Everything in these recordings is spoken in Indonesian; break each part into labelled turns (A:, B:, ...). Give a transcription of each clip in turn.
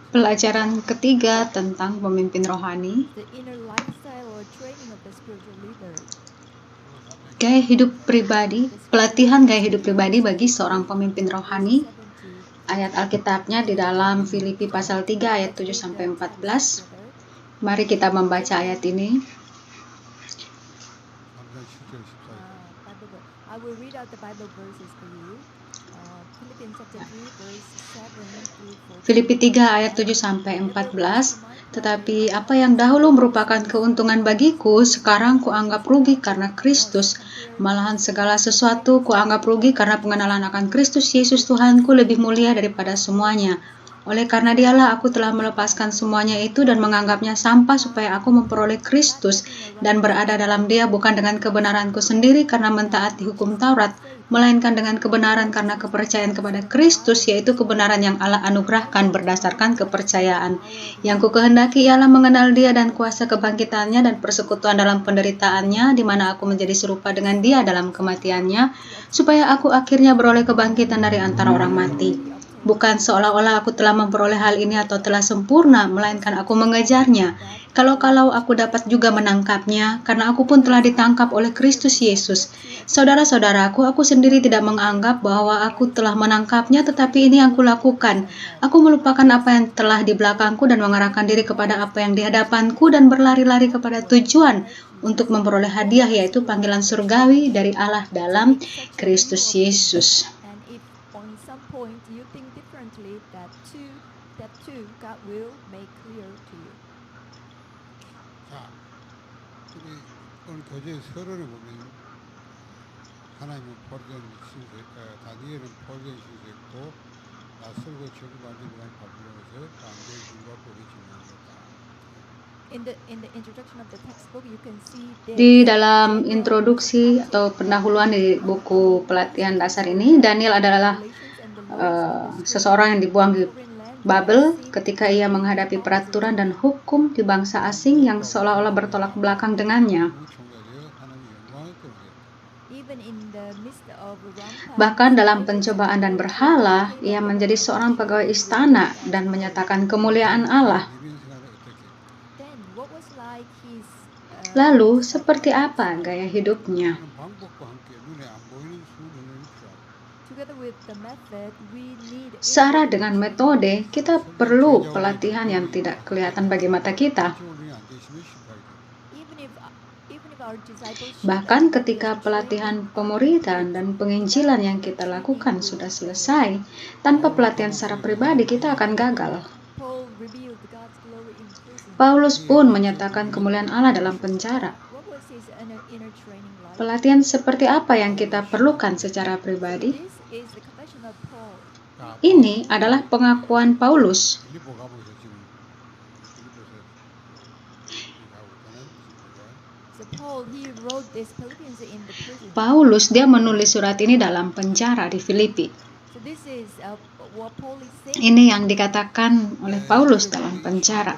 A: Pelajaran ketiga tentang pemimpin rohani. Gaya hidup pribadi, pelatihan gaya hidup pribadi bagi seorang pemimpin rohani. Ayat Alkitabnya di dalam Filipi pasal 3 ayat 7-14. Mari kita membaca ayat ini.
B: I will read out the Bible verses for you. Philippians chapter 3 verse 7 through 14.
A: Filipi 3 ayat 7-14. Tetapi apa yang dahulu merupakan keuntungan bagiku, sekarang kuanggap rugi karena Kristus. Malahan segala sesuatu kuanggap rugi karena pengenalan akan Kristus Yesus Tuhanku lebih mulia daripada semuanya. Oleh karena dialah aku telah melepaskan semuanya itu dan menganggapnya sampah supaya aku memperoleh Kristus dan berada dalam dia bukan dengan kebenaranku sendiri karena mentaati hukum Taurat, melainkan dengan kebenaran karena kepercayaan kepada Kristus, yaitu kebenaran yang Allah anugerahkan berdasarkan kepercayaan. Yang ku kehendaki ialah mengenal dia dan kuasa kebangkitannya dan persekutuan dalam penderitaannya, di mana aku menjadi serupa dengan dia dalam kematiannya, supaya aku akhirnya beroleh kebangkitan dari antara orang mati. Bukan seolah-olah aku telah memperoleh hal ini atau telah sempurna, melainkan aku mengejarnya. Kalau-kalau aku dapat juga menangkapnya, karena aku pun telah ditangkap oleh Kristus Yesus. Saudara-saudaraku, aku sendiri tidak menganggap bahwa aku telah menangkapnya, tetapi ini yang kulakukan. Aku melupakan apa yang telah di belakangku dan mengarahkan diri kepada apa yang di hadapanku dan berlari-lari kepada tujuan untuk memperoleh hadiah, yaitu panggilan surgawi dari Allah dalam Kristus Yesus.
B: On some point you think differently, that too God will make clear to you.
C: 자, 우리 오늘 교재의 서론을 보면 하나님은 포로된 신세, 다니엘은 포로된 신세였고 낯설고 적응받은 바빌론에서 강대의 불과 법이 진행되었다.
B: In the introduction of the textbook, you can see
A: Di dalam introduksi atau pendahuluan di buku pelatihan dasar ini, Daniel adalah seseorang yang dibuang di Babel ketika ia menghadapi peraturan dan hukum di bangsa asing yang seolah-olah bertolak belakang dengannya. Bahkan dalam pencobaan dan berhala, ia menjadi seorang pegawai istana dan menyatakan kemuliaan Allah. Lalu, seperti apa gaya hidupnya? Searah dengan metode, kita perlu pelatihan yang tidak kelihatan bagi mata kita. Bahkan ketika pelatihan pemuridan dan penginjilan yang kita lakukan sudah selesai, tanpa pelatihan secara pribadi kita akan gagal. Paulus pun menyatakan kemuliaan Allah dalam penjara. Pelatihan seperti apa yang kita perlukan secara pribadi? Ini adalah pengakuan Paulus. Paulus dia menulis surat ini dalam penjara di Filipi. Ini yang dikatakan oleh Paulus dalam penjara.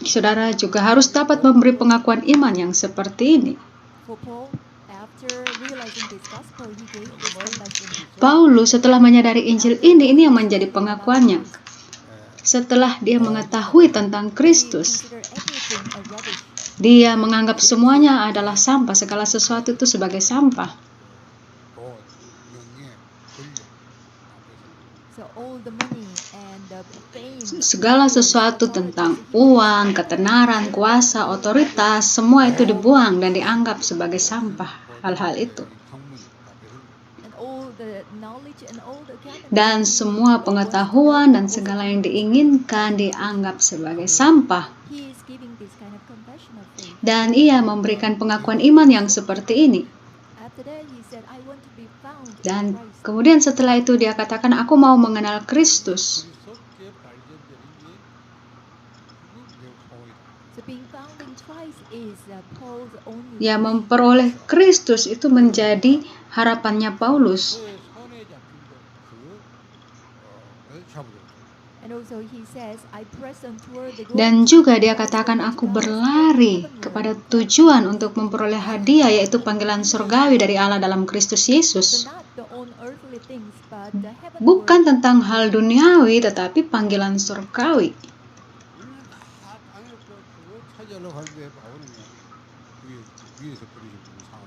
A: Saudara juga harus dapat memberi pengakuan iman yang seperti ini. Paulus setelah menyadari Injil ini yang menjadi pengakuannya. Setelah dia mengetahui tentang Kristus, dia menganggap semuanya adalah sampah, segala sesuatu itu sebagai sampah. Segala sesuatu tentang uang, ketenaran, kuasa, otoritas, semua itu dibuang dan dianggap sebagai sampah. Hal-hal itu. Dan semua pengetahuan dan segala yang diinginkan dianggap sebagai sampah. Dan ia memberikan pengakuan iman yang seperti ini. Dan kemudian setelah itu dia katakan, aku mau mengenal Kristus. Ya, memperoleh Kristus itu menjadi harapannya Paulus.
B: And also he says, I press on toward the goal.
A: Dan juga dia katakan, aku berlari kepada tujuan untuk memperoleh hadiah, yaitu panggilan surgawi dari Allah dalam Kristus
B: So
A: Yesus.
B: not the own earthly things, but the heavenly
A: Bukan
B: world.
A: tentang hal duniawi, tetapi panggilan surgawi.
C: 우리는 다 당연히 그거 차지하려고 하는데 바울은 위에서 버리셨고 상황.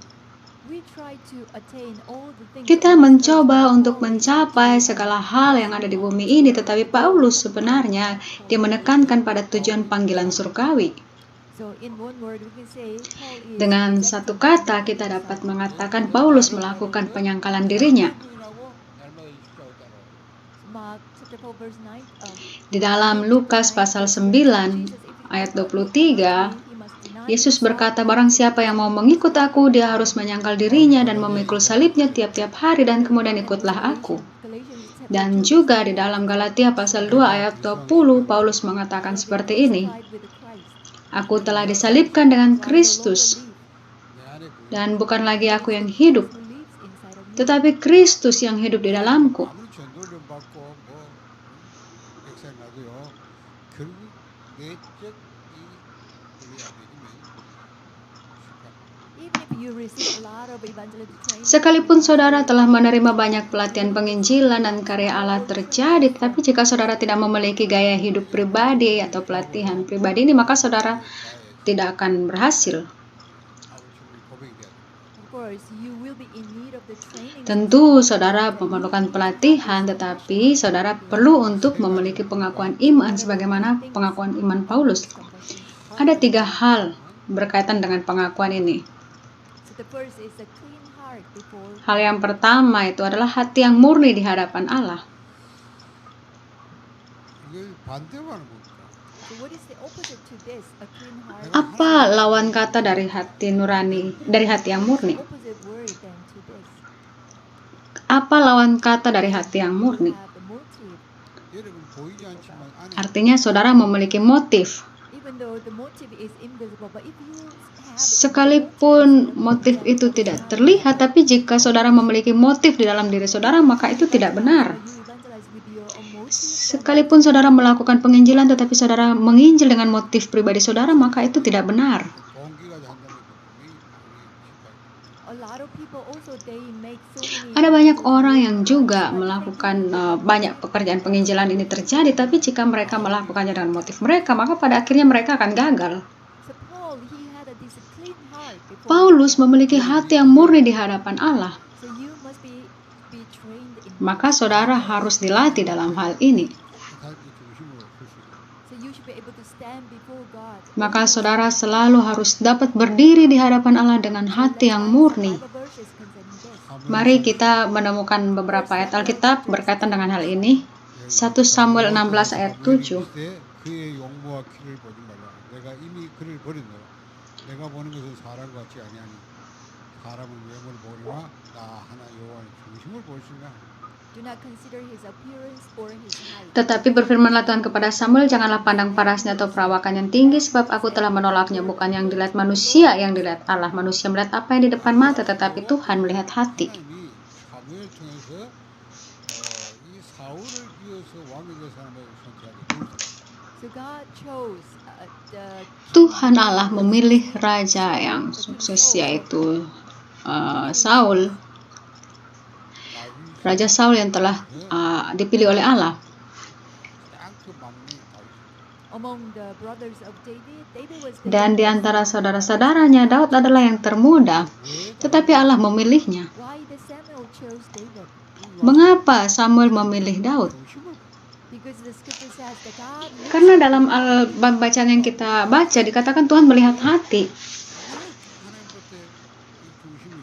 B: We try to attain all the things
A: Kita
B: on this
A: mencoba
B: earth, but
A: untuk
B: Paul is
A: mencapai
B: actually
A: segala hal yang ada di bumi ini, tetapi Paulus sebenarnya dia menekankan pada tujuan panggilan surgawi.
B: So in one word we can say Paul is
A: Dengan
B: rejecting
A: satu kata
B: himself.
A: kita dapat mengatakan Paulus melakukan penyangkalan dirinya.
C: 부인하고 날마다 십자가 따라.
B: Mark chapter 4 verse 9.
A: Di dalam Lukas pasal 9 ayat 23, Yesus berkata, barang siapa yang mau mengikut aku, dia harus menyangkal dirinya dan memikul salibnya tiap-tiap hari dan kemudian ikutlah aku. Dan juga di dalam Galatia pasal 2 ayat 20, Paulus mengatakan seperti ini, aku telah disalibkan dengan Kristus,
C: 내 안에 그
A: dan bukan lagi aku yang hidup, tetapi Kristus yang hidup di dalamku.
C: 아무리 전도를 받고 뭐 백살 나도요. 결국 내적 이 우리 안에 힘이
B: Even if you receive a lot of evangelistic training,
A: Sekalipun saudara telah menerima banyak pelatihan penginjilan dan karya Allah terjadi, tetapi jika saudara tidak memiliki gaya hidup pribadi atau pelatihan pribadi ini, maka saudara tidak akan berhasil.
C: 아우처럼 고백이 돼야 돼.
B: of course, you will be in need of the training.
A: Tentu saudara memerlukan pelatihan, tetapi saudara perlu untuk memiliki pengakuan iman sebagaimana pengakuan iman Paulus. Ada 3 hal berkaitan dengan pengakuan ini.
B: So the first is a clean heart before.
A: Hal yang pertama itu adalah hati yang murni di hadapan Allah.
C: 이걸 반대하는 겁니다.
B: So what is the opposite to this? A clean heart.
A: Apa lawan kata dari hati nurani, dari hati yang murni?
B: Opposite word then to this.
A: Apa lawan kata dari hati yang murni?
B: Have the motive.
C: 여러분 보이지 않지만 안에
A: Artinya saudara memiliki motif.
B: Even though the motive is invisible, but if you have
A: Sekalipun motif itu tidak terlihat, tapi jika saudara memiliki motif di dalam diri saudara, maka itu tidak benar.
B: you evangelize with your own motive,
A: Sekalipun saudara melakukan penginjilan, tetapi saudara menginjil dengan motif pribadi saudara, maka itu tidak benar.
C: 동기가 한다는 거 우리 실패.
B: a lot of people also they make so many.
A: Ada banyak orang yang juga melakukan banyak pekerjaan penginjilan ini terjadi, tapi jika mereka melakukannya dengan motif mereka, maka pada akhirnya mereka akan gagal.
B: So Paul, he had this clean heart before.
A: Paulus memiliki hati yang murni di hadapan Allah,
B: So you must be trained in.
A: maka saudara harus dilatih dalam hal ini.
C: 자기 중심으로 설 수 있어요.
B: So you should be able to stand before God.
A: Maka saudara selalu harus dapat berdiri di hadapan Allah dengan hati yang murni.
B: Bible verses concerning this.
A: Mari kita menemukan beberapa ayat Alkitab berkaitan dengan hal ini. 1 Samuel 16 ayat 7.
C: 그의 용모와 키를 보지 말라. 내가 이미 그를 버렸노라. 내가 보는 것은 사람 같지 아니하니 사람은 외모를 보거나 나 하나 여호와의 중심을 볼수냐.
B: Do not consider his appearance or his height.
A: Tetapi berfirmanlah Tuhan kepada Samuel, janganlah pandang parasnya atau perawakan yang tinggi, sebab aku telah menolaknya. Bukan yang dilihat manusia, yang dilihat Allah. Manusia melihat apa yang di depan mata, tetapi Tuhan melihat hati.
C: 하나님이 사무엘 통해서 이 사울을 이어서 왕이 될 사람을 선택하게.
B: So God chose the
A: Tuhan Allah memilih raja yang sukses, yaitu Saul. Raja Saul yang telah dipilih oleh Allah.
C: 딱그 막내 다윗.
B: among the brothers of David. David was the
A: Dan di antara saudara-saudaranya, Daud adalah yang termuda. Tetapi Allah memilihnya.
B: why the Samuel chose David?
A: Mengapa Samuel memilih Daud?
B: Because the scripture says that God looks
A: Karena dalam bacaan yang kita baca dikatakan Tuhan melihat hati.
C: 하나님 볼때 이 중심이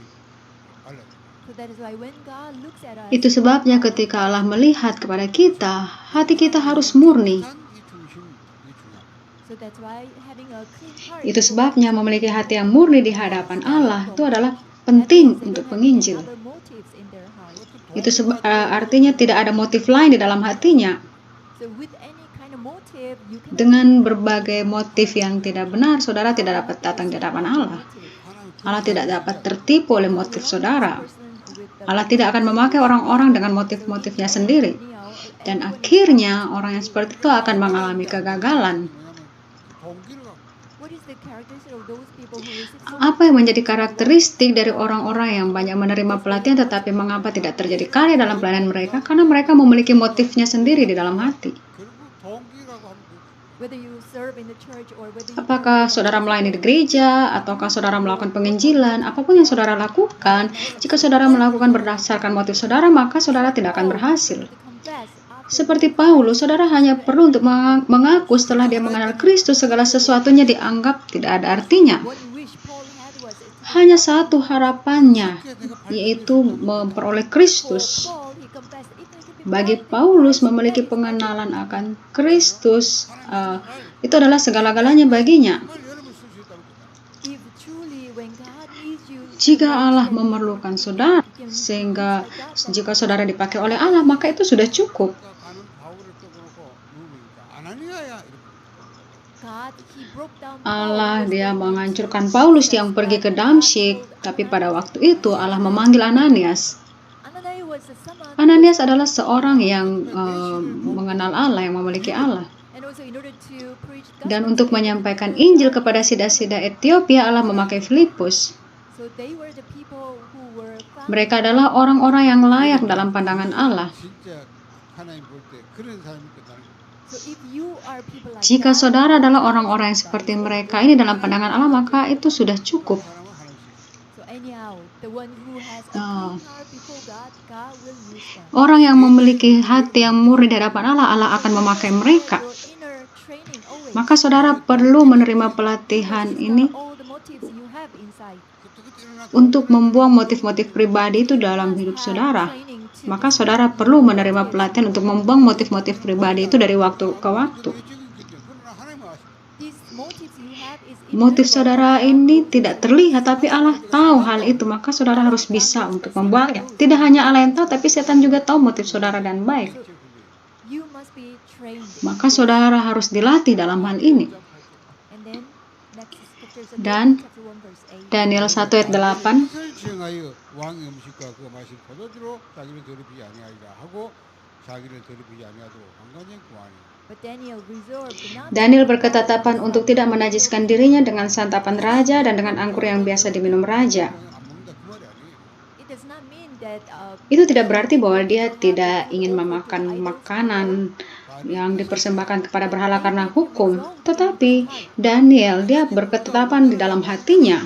C: 달라요.
B: so that is why when God looks at us,
A: Itu sebabnya ketika Allah melihat kepada kita, hati kita harus murni.
C: 이 중심이 중요합니다.
B: so that's why having a clean heart.
A: Itu sebabnya memiliki hati yang murni di hadapan Allah itu adalah penting untuk menginjil.
B: Other motives in their heart.
A: Itu artinya tidak ada motif lain di dalam hatinya.
B: So with any kind of motive, you can
A: Dengan berbagai motif yang tidak benar, saudara tidak dapat datang di hadapan Allah. Allah tidak dapat tertipu oleh motif saudara. Allah tidak akan memakai orang-orang dengan motif-motifnya sendiri. Dan akhirnya orang yang seperti itu akan mengalami kegagalan.
C: 뭐냐면 동기를 갖고
B: What is the characteristic of those people who receive so
A: Apa yang menjadi karakteristik dari orang-orang yang banyak menerima pelatihan tetapi mengapa tidak terjadi karya dalam pelayanan mereka? Karena mereka memiliki motifnya sendiri di dalam hati.
C: 결국 동기라고 하면 되지.
B: whether you serve in the church or whether you
A: Apakah saudara melayani di gereja, ataukah saudara melakukan penginjilan, apapun yang saudara lakukan, jika saudara melakukan berdasarkan motif saudara, maka saudara tidak akan berhasil. Seperti Paulus, saudara hanya perlu untuk mengaku setelah dia mengenal Kristus, segala sesuatunya dianggap tidak ada artinya. Hanya satu harapannya, yaitu memperoleh Kristus. Bagi Paulus, memiliki pengenalan akan Kristus itu adalah segala-galanya baginya. Jika Allah memerlukan saudara, sehingga jika saudara dipakai oleh Allah, maka itu sudah cukup. Allah dia menghancurkan Paulus yang pergi ke Damsyik, tapi pada waktu itu Allah memanggil Ananias. Ananias adalah seorang yang mengenal Allah, yang memiliki Allah. Dan untuk menyampaikan Injil kepada sida-sida Ethiopia, Allah memakai Filipus. Mereka adalah orang-orang yang layak dalam pandangan Allah. Jika saudara adalah orang-orang yang seperti mereka ini dalam pandangan Allah, maka itu sudah cukup. Orang yang memiliki hati yang murni di hadapan Allah, Allah akan memakai mereka. Maka saudara perlu menerima pelatihan ini untuk membuang motif-motif pribadi itu dalam hidup saudara. Maka saudara perlu menerima pelatihan untuk membuang motif-motif pribadi itu dari waktu ke waktu. Motif saudara ini tidak terlihat, tapi Allah tahu hal itu, maka saudara harus bisa untuk membuangnya. Tidak hanya Allah yang tahu, tapi setan juga tahu motif saudara dan baik. Maka saudara harus dilatih dalam hal ini. Dan Daniel 1 ayat 8, Daniel berketetapan untuk tidak menajiskan dirinya dengan santapan raja dan dengan anggur yang biasa diminum raja. Itu tidak berarti bahwa dia tidak ingin memakan makanan yang dipersembahkan kepada berhala karena hukum. Tetapi Daniel, dia berketetapan di dalam hatinya.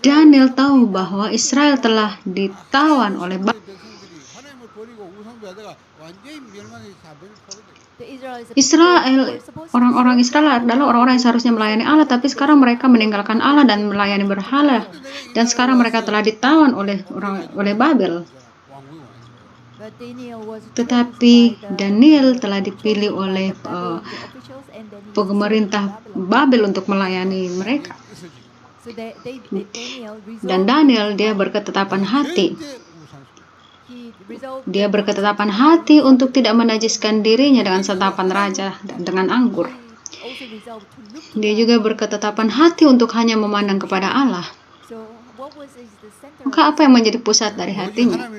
A: Daniel tahu bahwa Israel telah ditawan oleh Israel. Orang-orang Israel adalah orang-orang yang seharusnya melayani Allah, tapi sekarang mereka meninggalkan Allah dan melayani berhala. Dan sekarang mereka telah ditawan oleh Babel. Tetapi Daniel telah dipilih oleh pemerintah Babel untuk melayani mereka. Dan Daniel, dia berketetapan hati. Dia berketetapan hati untuk tidak menajiskan dirinya dengan santapan raja dan dengan anggur. Dia juga berketetapan hati untuk hanya memandang kepada Allah. Maka apa yang menjadi pusat dari hatinya?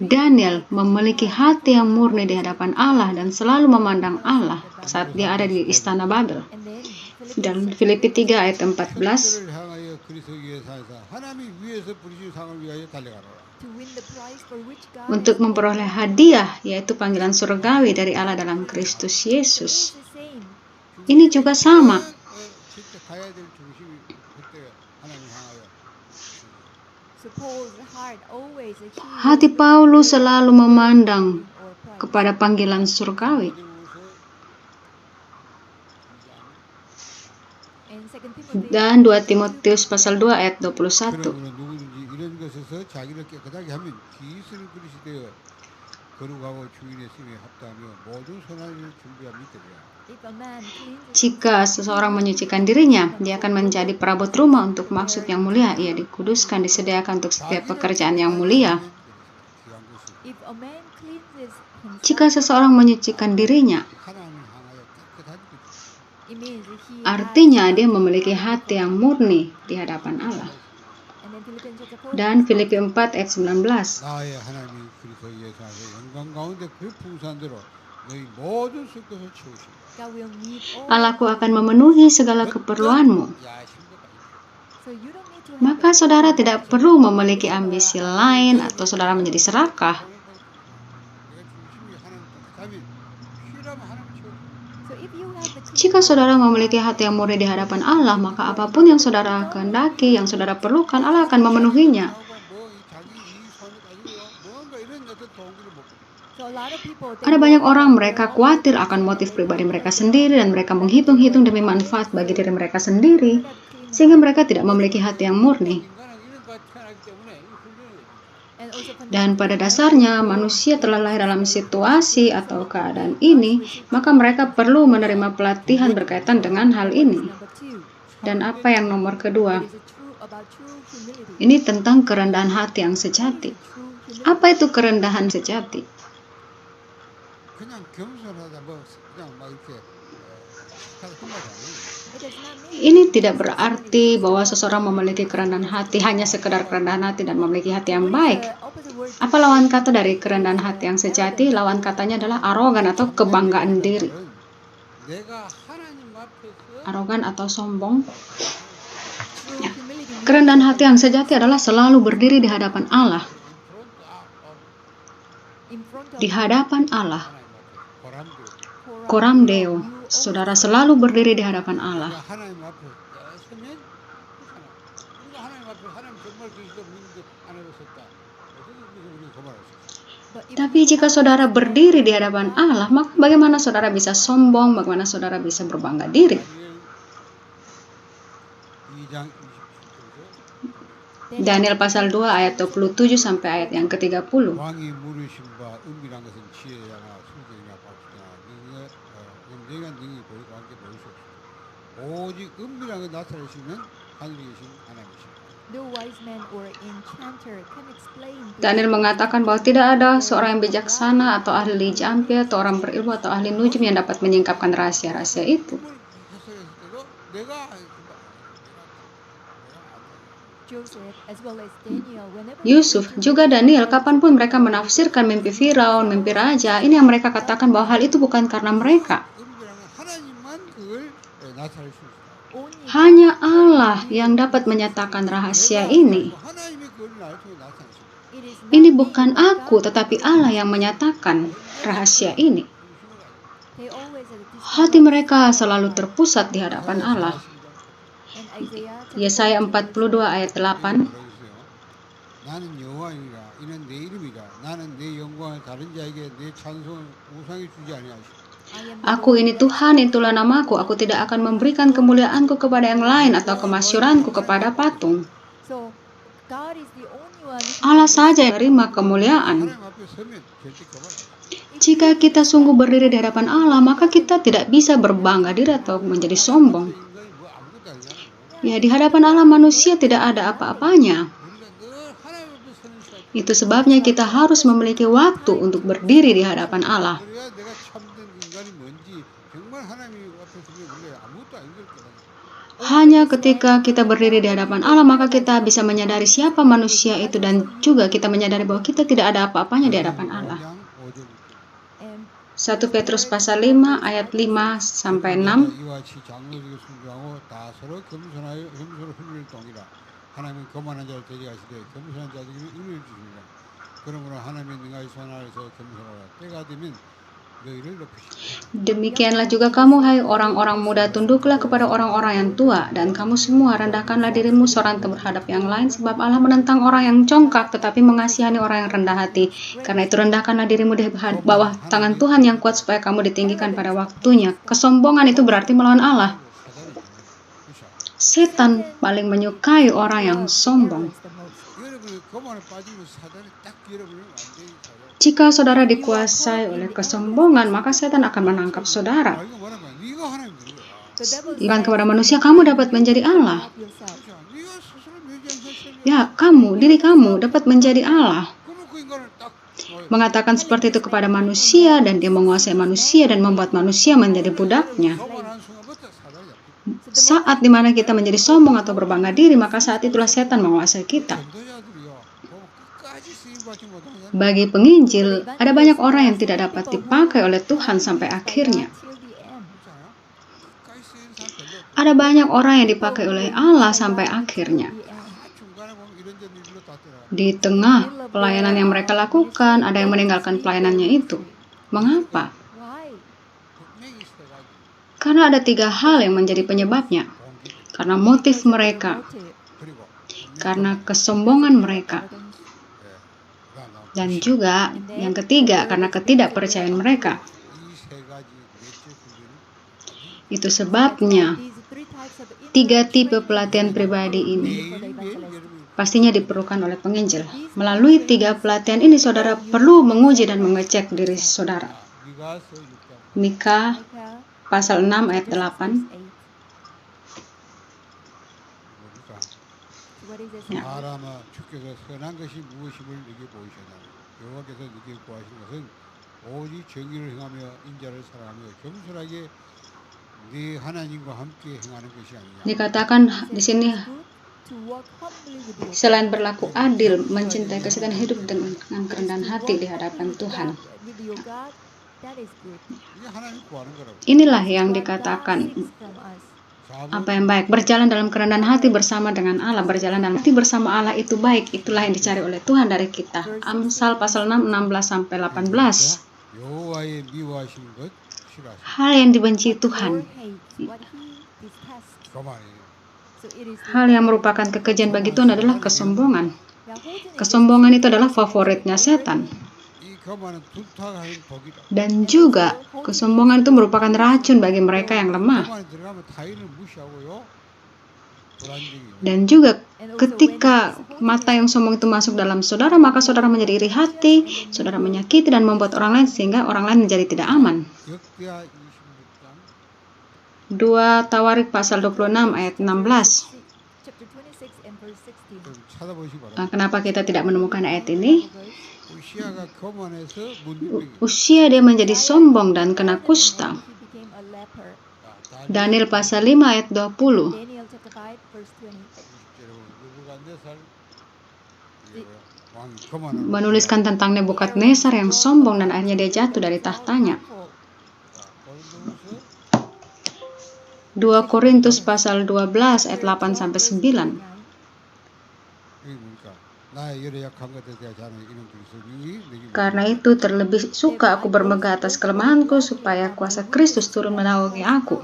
A: Daniel memiliki hati yang murni di hadapan Allah dan selalu memandang Allah saat dia ada di istana Babel. Dan Filipi 3 ayat 14, untuk memperoleh hadiah, yaitu panggilan surgawi dari Allah dalam Kristus Yesus. Ini juga sama. Hati Paulus selalu memandang kepada panggilan surgawi. Dan 2 Timotius pasal 2 ayat 21. Jika seseorang menyucikan dirinya, dia akan menjadi perabot rumah untuk maksud yang mulia. Ia dikuduskan, disediakan untuk setiap pekerjaan yang mulia. Jika seseorang menyucikan dirinya,
B: It means he
A: Artinya
B: has
A: dia memiliki hati yang murni di hadapan Allah.
B: and then Philippians chapter 4
A: Dan Filipi 4 ayat 19.
C: 나의 하나님이 그리스도 예수 안에서 영광 가운데 그 풍성한 대로 너희 모든 숫것을 채우시고
B: God will meet all
A: Allahku
B: your
A: akan
B: needs.
A: memenuhi segala keperluanmu.
B: So you don't need to have
A: Maka
B: a
A: saudara
B: goal.
A: tidak perlu memiliki ambisi lain atau saudara menjadi serakah.
B: So if you have the
A: Jika saudara memiliki hati yang murni di hadapan Allah, maka apapun yang saudara kehendaki, yang saudara perlukan, Allah akan memenuhinya.
B: so a lot of people they
A: Ada banyak
B: worry
A: orang
B: about
A: mereka
B: their own
A: khawatir
B: motives,
A: akan motif
B: they
A: pribadi
B: worry
A: mereka
B: about their
A: sendiri dan
B: own
A: mereka
B: motives,
A: menghitung-hitung
B: they
A: demi
B: worry
A: manfaat
B: about
A: bagi
B: their
A: diri
B: own
A: mereka
B: motives.
A: sendiri,
B: They have clean
A: sehingga
B: heart.
A: mereka tidak memiliki hati yang murni.
B: And also
A: Dan pada
B: fundamentally,
A: dasarnya
B: man was
A: manusia
B: born
A: telah
B: in
A: lahir
B: this
A: dalam
B: state.
A: situasi atau
B: So
A: keadaan
B: they
A: ini,
B: must receive
A: maka
B: true
A: mereka
B: repentance.
A: perlu menerima pelatihan berkaitan dengan hal
B: And what is
A: ini.
B: number two?
A: Dan apa yang nomor
B: It
A: kedua?
B: is about true humility.
A: Ini tentang kerendahan hati yang
B: What is
A: sejati.
B: the true humility?
A: Apa itu kerendahan sejati?
C: 그냥 겸손하다 뭐 그냥 막 이렇게 착하다 그 말이 아니에요.
B: It does not mean
A: Ini
B: that
A: tidak
B: because
A: berarti
B: someone is
A: bahwa
B: just
A: seseorang
B: humble,
A: memiliki kerendahan hati, hanya sekedar kerendahan hati dan memiliki hati yang
B: So what is
A: baik.
B: the opposite word to
A: Apa lawan
B: true
A: kata dari
B: humility?
A: kerendahan
B: It is,
A: hati yang
B: arrogance.
A: sejati? Lawan katanya adalah arogan atau kebanggaan diri.
C: 내가 하나님 앞에서
A: Arogan atau sombong.
B: True humility means
A: Kerendahan
B: that
A: hati yang sejati adalah selalu berdiri di hadapan Allah.
B: in front of
A: Di hadapan Allah.
C: 보람되고
A: Coram Deo. Saudara selalu berdiri di hadapan Allah.
C: 우리가 하나님 앞에 서면 그렇잖아. 우리가 하나님 앞에 하나님 정말 계시다 믿는데 안 해봤었다. 그래서 우리가 그말할 수 있어.
B: But if
A: Tapi
B: you
A: jika
B: always
A: saudara
B: stand
A: berdiri di
B: before
A: hadapan
B: God,
A: Allah, maka bagaimana saudara bisa sombong? Bagaimana saudara bisa berbangga diri? Daniel pasal 2 ayat 27 sampai ayat yang ke-30.
C: 왕이 물으신 바 은밀한 것은 지혜야나 술쟁이나 박수나 영쟁한 능히 보이고 함께 보일 수 없습니다. 오직 은밀한 것 나타내시는 하늘에 계신 하나님이십니다.
B: no wise man or enchanter can explain to
A: Daniel
B: the
A: mengatakan bahwa tidak ada seorang yang bijaksana atau ahli jampi atau orang berilmu atau ahli nujum yang dapat menyingkapkan rahasia-rahasia itu.
C: 해석했을 때도 내가
B: Joseph as well as Daniel, whenever they
A: Yusuf,
B: interpret
A: juga
B: the
A: Daniel,
B: visions,
A: kapanpun mereka menafsirkan mimpi Firaun, mimpi raja, ini yang mereka katakan bahwa hal itu bukan karena mereka.
C: 은밀한 것 하나님만 그걸 나타낼 수 있어요.
B: only
A: Hanya
B: God can
A: Allah
B: reveal
A: yang dapat
B: these
A: menyatakan
B: secrets.
A: rahasia
C: 내가
A: ini.
C: 아니고 하나님이 그걸 나를 통해 나타내십니다.
B: It is not
A: Ini
B: me,
A: bukan
B: but
A: aku,
B: God
A: tetapi
B: reveals
A: Allah
B: these
A: yang
B: secrets.
A: menyatakan rahasia ini.
B: They always at this
A: Hati
B: moment
A: mereka
B: seek
A: selalu
B: God.
A: terpusat di hadapan Allah.
B: And Isaiah chapter
A: Yesaya
B: 42
A: 42 ayat 8.
C: 나는 여호와이라 이는 내 이름이라 나는 내 영광을 다른 자에게 내 찬송을 우상에 주지 아니하시고
B: I am the
A: Aku
B: Lord,
A: ini
B: that is
A: Tuhan, itulah namaku. Aku tidak akan memberikan kemuliaanku kepada yang lain atau kemasyuranku kepada patung.
B: So God is the only one who
A: Allah
B: can
A: saja yang
B: receive
A: menerima
B: all glory.
A: kemuliaan.
C: 하나님 앞에 서면 절대 교만 안 해요.
A: Jika kita sungguh berdiri di hadapan Allah, maka kita tidak bisa berbangga diri atau menjadi sombong.
C: 인간이 뭐 아무것도 아니잖아요.
A: Ya, di hadapan Allah manusia tidak ada apa-apanya.
C: 우리가 늘 하나님 앞에 서는 시간
A: Itu sebabnya kita harus memiliki waktu untuk berdiri di hadapan Allah.
C: 그래야 내가 참된 인간이 뭔지 정말 하나님 앞에 서면 원래 아무것도 아닌 걸 깨닫는
A: Hanya ketika kita berdiri di hadapan Allah, maka kita bisa menyadari siapa manusia itu dan juga kita menyadari bahwa kita tidak ada apa-apanya di hadapan Allah.
B: And
A: 1 Petrus pasal 5 ayat 5 sampai 6.
C: 이와 같이 장로에게 순종하고 다 서로 겸손하여 겸손을 흘릴 동이라 하나님은 거만한 자를 데려가시되 겸손한 자들에게 은혜를 주십니다. 그러므로 하나님의 능하의 손 아래서 겸손하라. 때가 되면 너희를 높이시리라.
A: Demikianlah juga kamu, hai orang-orang muda, tunduklah kepada orang-orang yang tua, dan kamu semua rendahkanlah dirimu seorang terhadap yang lain, sebab Allah menentang orang yang congkak, tetapi mengasihani orang yang rendah hati. Karena itu rendahkanlah dirimu di bawah tangan Tuhan yang kuat, supaya kamu ditinggikan pada waktunya. Kesombongan itu berarti melawan Allah. Setan paling menyukai orang yang sombong.
B: the most.
C: 여러분이 거만에 빠지면 사단이 딱 여러분을 완전히 사단.
A: Jika saudara dikuasai oleh kesombongan, maka setan akan menangkap saudara.
C: 이거 뭐라는 거야? 네가 하나님 되는 거야.
B: The devil
A: Iman
B: says,
A: kepada manusia, kamu dapat menjadi Allah.
B: "Help yourself."
C: 그렇죠? 네가 스스로 멸시한 것처럼.
A: Ya, kamu, diri kamu dapat menjadi Allah.
C: 그러면 그 인간을 딱
A: Mengatakan seperti itu kepada manusia, dan dia menguasai manusia dan membuat manusia menjadi budaknya.
C: 거만한 순간부터
A: Saat dimana kita menjadi sombong atau berbangga diri, maka saat itulah setan menguasai kita.
C: 전도자들이요. 보면 끝까지 쓰임받지 못하는 사람이
A: Bagi penginjil, ada banyak orang yang tidak dapat dipakai oleh Tuhan sampai akhirnya.
C: 있잖아요. 끝까지 쓰이는 사람 별로 없고
A: Ada banyak orang yang dipakai oleh Allah sampai akhirnya.
C: 다 중간에 보면 이런저런 일로 다 들어가.
A: Di tengah pelayanan yang mereka lakukan, ada yang meninggalkan pelayanannya itu. Mengapa?
C: 분명히 있어가지고
A: Karena ada 3 hal yang menjadi penyebabnya.
C: 공기
A: Karena motif mereka,
C: 그리고
A: karena kesombongan mereka,
C: 그다음
A: dan juga yang ketiga, karena ketidakpercayaan mereka.
C: 이세 가지 넷째 군대는
A: Itu sebabnya 3 tipe pelatihan pribadi ini
C: 매일매일 여러분
A: pastinya diperlukan oleh penginjil. Melalui 3 pelatihan ini, saudara perlu menguji dan mengecek diri saudara.
C: 미가서 6장
A: Mika pasal 6 ayat 8.
C: 뭡니까?
A: Ya.
C: 사람아 주께서 선한 것이 무엇임을 네게 보이시나 여호와께서 네게 구하시는 것은 오직 정의를 행하며 인자를 사랑하며 겸손하게 네 하나님과 함께 행하는 것이 아니냐.
A: Dikatakan di sini, selain berlaku adil, mencintai kesetiaan hidup dengan kerendahan hati di hadapan Tuhan.
C: 이게 하나님 구하는 거라고.
A: Inilah yang dikatakan apa yang baik. Berjalan dalam kerendahan hati bersama dengan Allah. Berjalan dalam hati bersama Allah itu baik. Itulah yang dicari oleh Tuhan dari kita. Amsal pasal 6, 16-18.
C: 여호와의 미워하시는 것 싫어하시는
A: Hal yang dibenci Tuhan.
C: 거만이에요.
A: Hal yang merupakan kekejian bagi Tuhan adalah kesombongan. Kesombongan itu adalah favoritnya setan.
C: 이 거만은 둔탁하는 독이다.
A: Dan juga kesombongan itu merupakan racun bagi mereka yang lemah.
C: 거만에 들어가면 타인을 무시하고요. 불안정이에요.
A: Dan juga ketika mata yang sombong itu masuk dalam saudara, maka saudara menjadi iri hati, saudara menyakiti dan membuat orang lain sehingga orang lain menjadi tidak aman.
C: 역대하 26장
A: 2 Tawarik pasal 26 ayat 16.
C: 좀 찾아보시기 바랍니다.
A: Kenapa kita tidak menemukan ayat ini?
C: 우시아가 거만해서 문둥병이.
A: Usia dia menjadi sombong dan kena kusta. Daniel pasal 5 ayat 20. Menuliskan tentang Nebukadnezar yang sombong dan akhirnya dia jatuh dari tahtanya. 2 Korintus pasal 12 ayat 8 sampai 9. Karena itu terlebih suka aku bermegah atas kelemahanku supaya kuasa Kristus turun menaungi aku.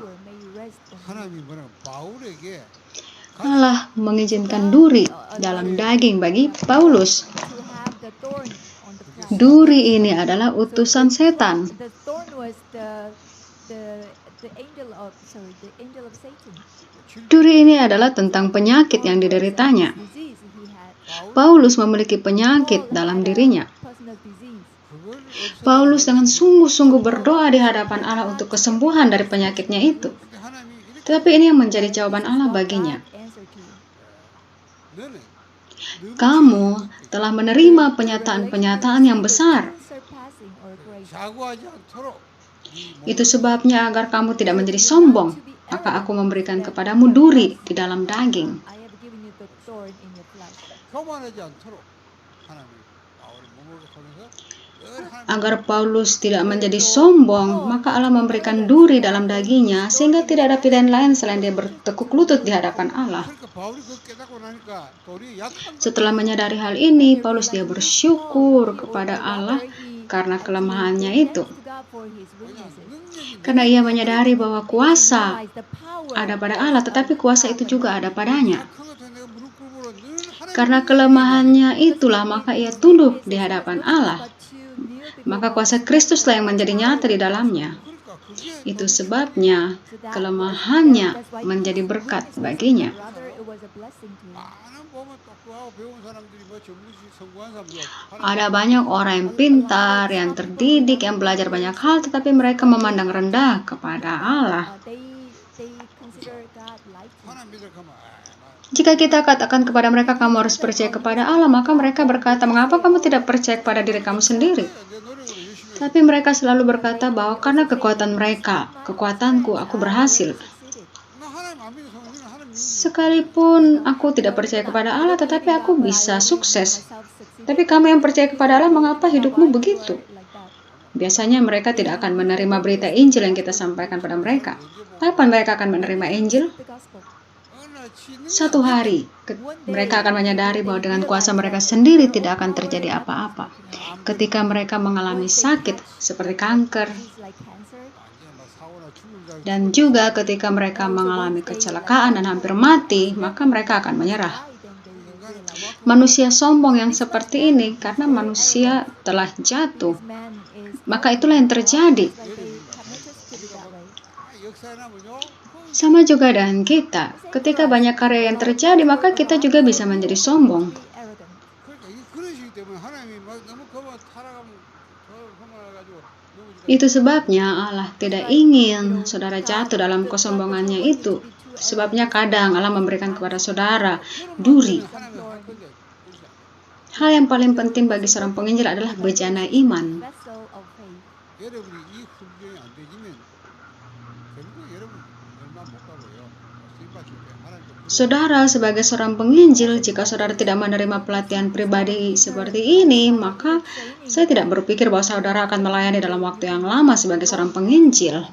A: Allah mengizinkan duri dalam daging bagi Paulus. Duri ini adalah utusan setan. Duri ini adalah tentang penyakit yang dideritanya. Paulus memiliki penyakit dalam dirinya. Paulus dengan sungguh-sungguh berdoa di hadapan Allah untuk kesembuhan dari penyakitnya itu. Tetapi ini yang menjadi jawaban Allah baginya. Kamu telah menerima penyataan-penyataan yang besar. Itu sebabnya agar kamu tidak menjadi sombong, maka aku memberikan kepadamu duri di dalam daging. Agar Paulus tidak menjadi sombong, maka Allah memberikan duri dalam dagingnya, sehingga tidak ada pilihan lain selain dia bertekuk lutut di hadapan Allah. Setelah menyadari hal ini, Paulus dia bersyukur kepada Allah karena kelemahannya itu. Karena ia menyadari bahwa kuasa ada pada Allah, tetapi kuasa itu juga ada padanya. Karena kelemahannya itulah, maka ia tunduk di hadapan Allah. Maka kuasa Kristuslah yang menjadi nyata di dalamnya. Itu sebabnya kelemahannya menjadi berkat baginya. Ada banyak orang yang pintar, yang terdidik, yang belajar banyak hal, tetapi mereka memandang rendah kepada Allah. Jika kita katakan kepada mereka, kamu harus percaya kepada Allah, maka mereka berkata, mengapa kamu tidak percaya kepada diri kamu sendiri? Tapi mereka selalu berkata bahwa karena kekuatan mereka, kekuatanku, aku berhasil. Sekalipun aku tidak percaya kepada Allah, tetapi aku bisa sukses. Tapi kamu yang percaya kepada Allah, mengapa hidupmu begitu? Biasanya mereka tidak akan menerima berita Injil yang kita sampaikan pada mereka. Kapan mereka akan menerima Injil? Suatu hari, mereka akan menyadari bahwa dengan kuasa mereka sendiri tidak akan terjadi apa-apa. Ketika mereka mengalami sakit seperti kanker, dan juga ketika mereka mengalami kecelakaan dan hampir mati, maka mereka akan menyerah. Manusia sombong yang seperti ini karena manusia telah jatuh, maka itulah yang terjadi. Sama juga dengan kita, ketika banyak karya yang terjadi, maka kita juga bisa menjadi sombong. Itu sebabnya Allah tidak ingin saudara jatuh dalam kesombongannya itu. Sebabnya kadang Allah memberikan kepada saudara duri. Hal yang paling penting bagi seorang penginjil adalah bejana iman. Saudara sebagai seorang penginjil, jika saudara tidak menerima pelatihan pribadi seperti ini, maka saya tidak berpikir bahwa saudara akan melayani dalam waktu yang lama sebagai seorang penginjil.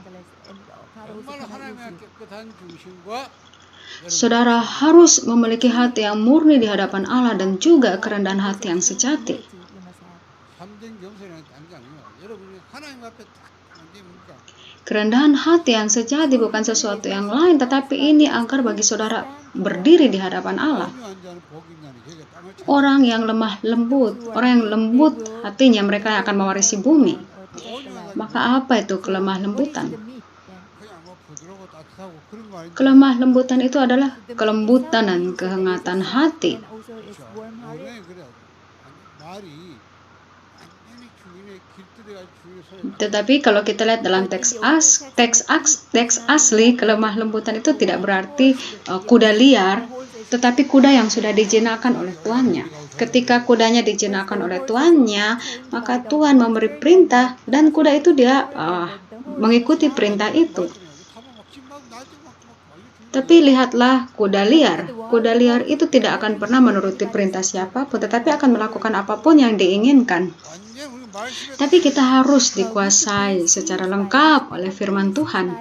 A: Saudara harus memiliki hati yang murni di hadapan Allah dan juga kerendahan hati yang sejati. Kerendahan hati yang sejati bukan sesuatu yang lain, tetapi ini agar bagi saudara berdiri di hadapan Allah. Orang yang lemah lembut hatinya, mereka akan mewarisi bumi. Maka apa itu kelemah lembutan? Kelemah lembutan itu adalah kelembutan dan kehangatan hati. Tetapi kalau kita lihat dalam teks asli, kelemah lembutan itu tidak berarti kuda liar, tetapi kuda yang sudah dijinakkan oleh tuannya. Ketika kudanya dijinakkan oleh tuannya, maka Tuhan memberi perintah dan kuda itu dia mengikuti perintah itu. Tapi lihatlah kuda liar. Kuda liar itu tidak akan pernah menuruti perintah siapapun, tetapi akan melakukan apapun yang diinginkan. Tapi kita harus dikuasai secara lengkap oleh firman Tuhan.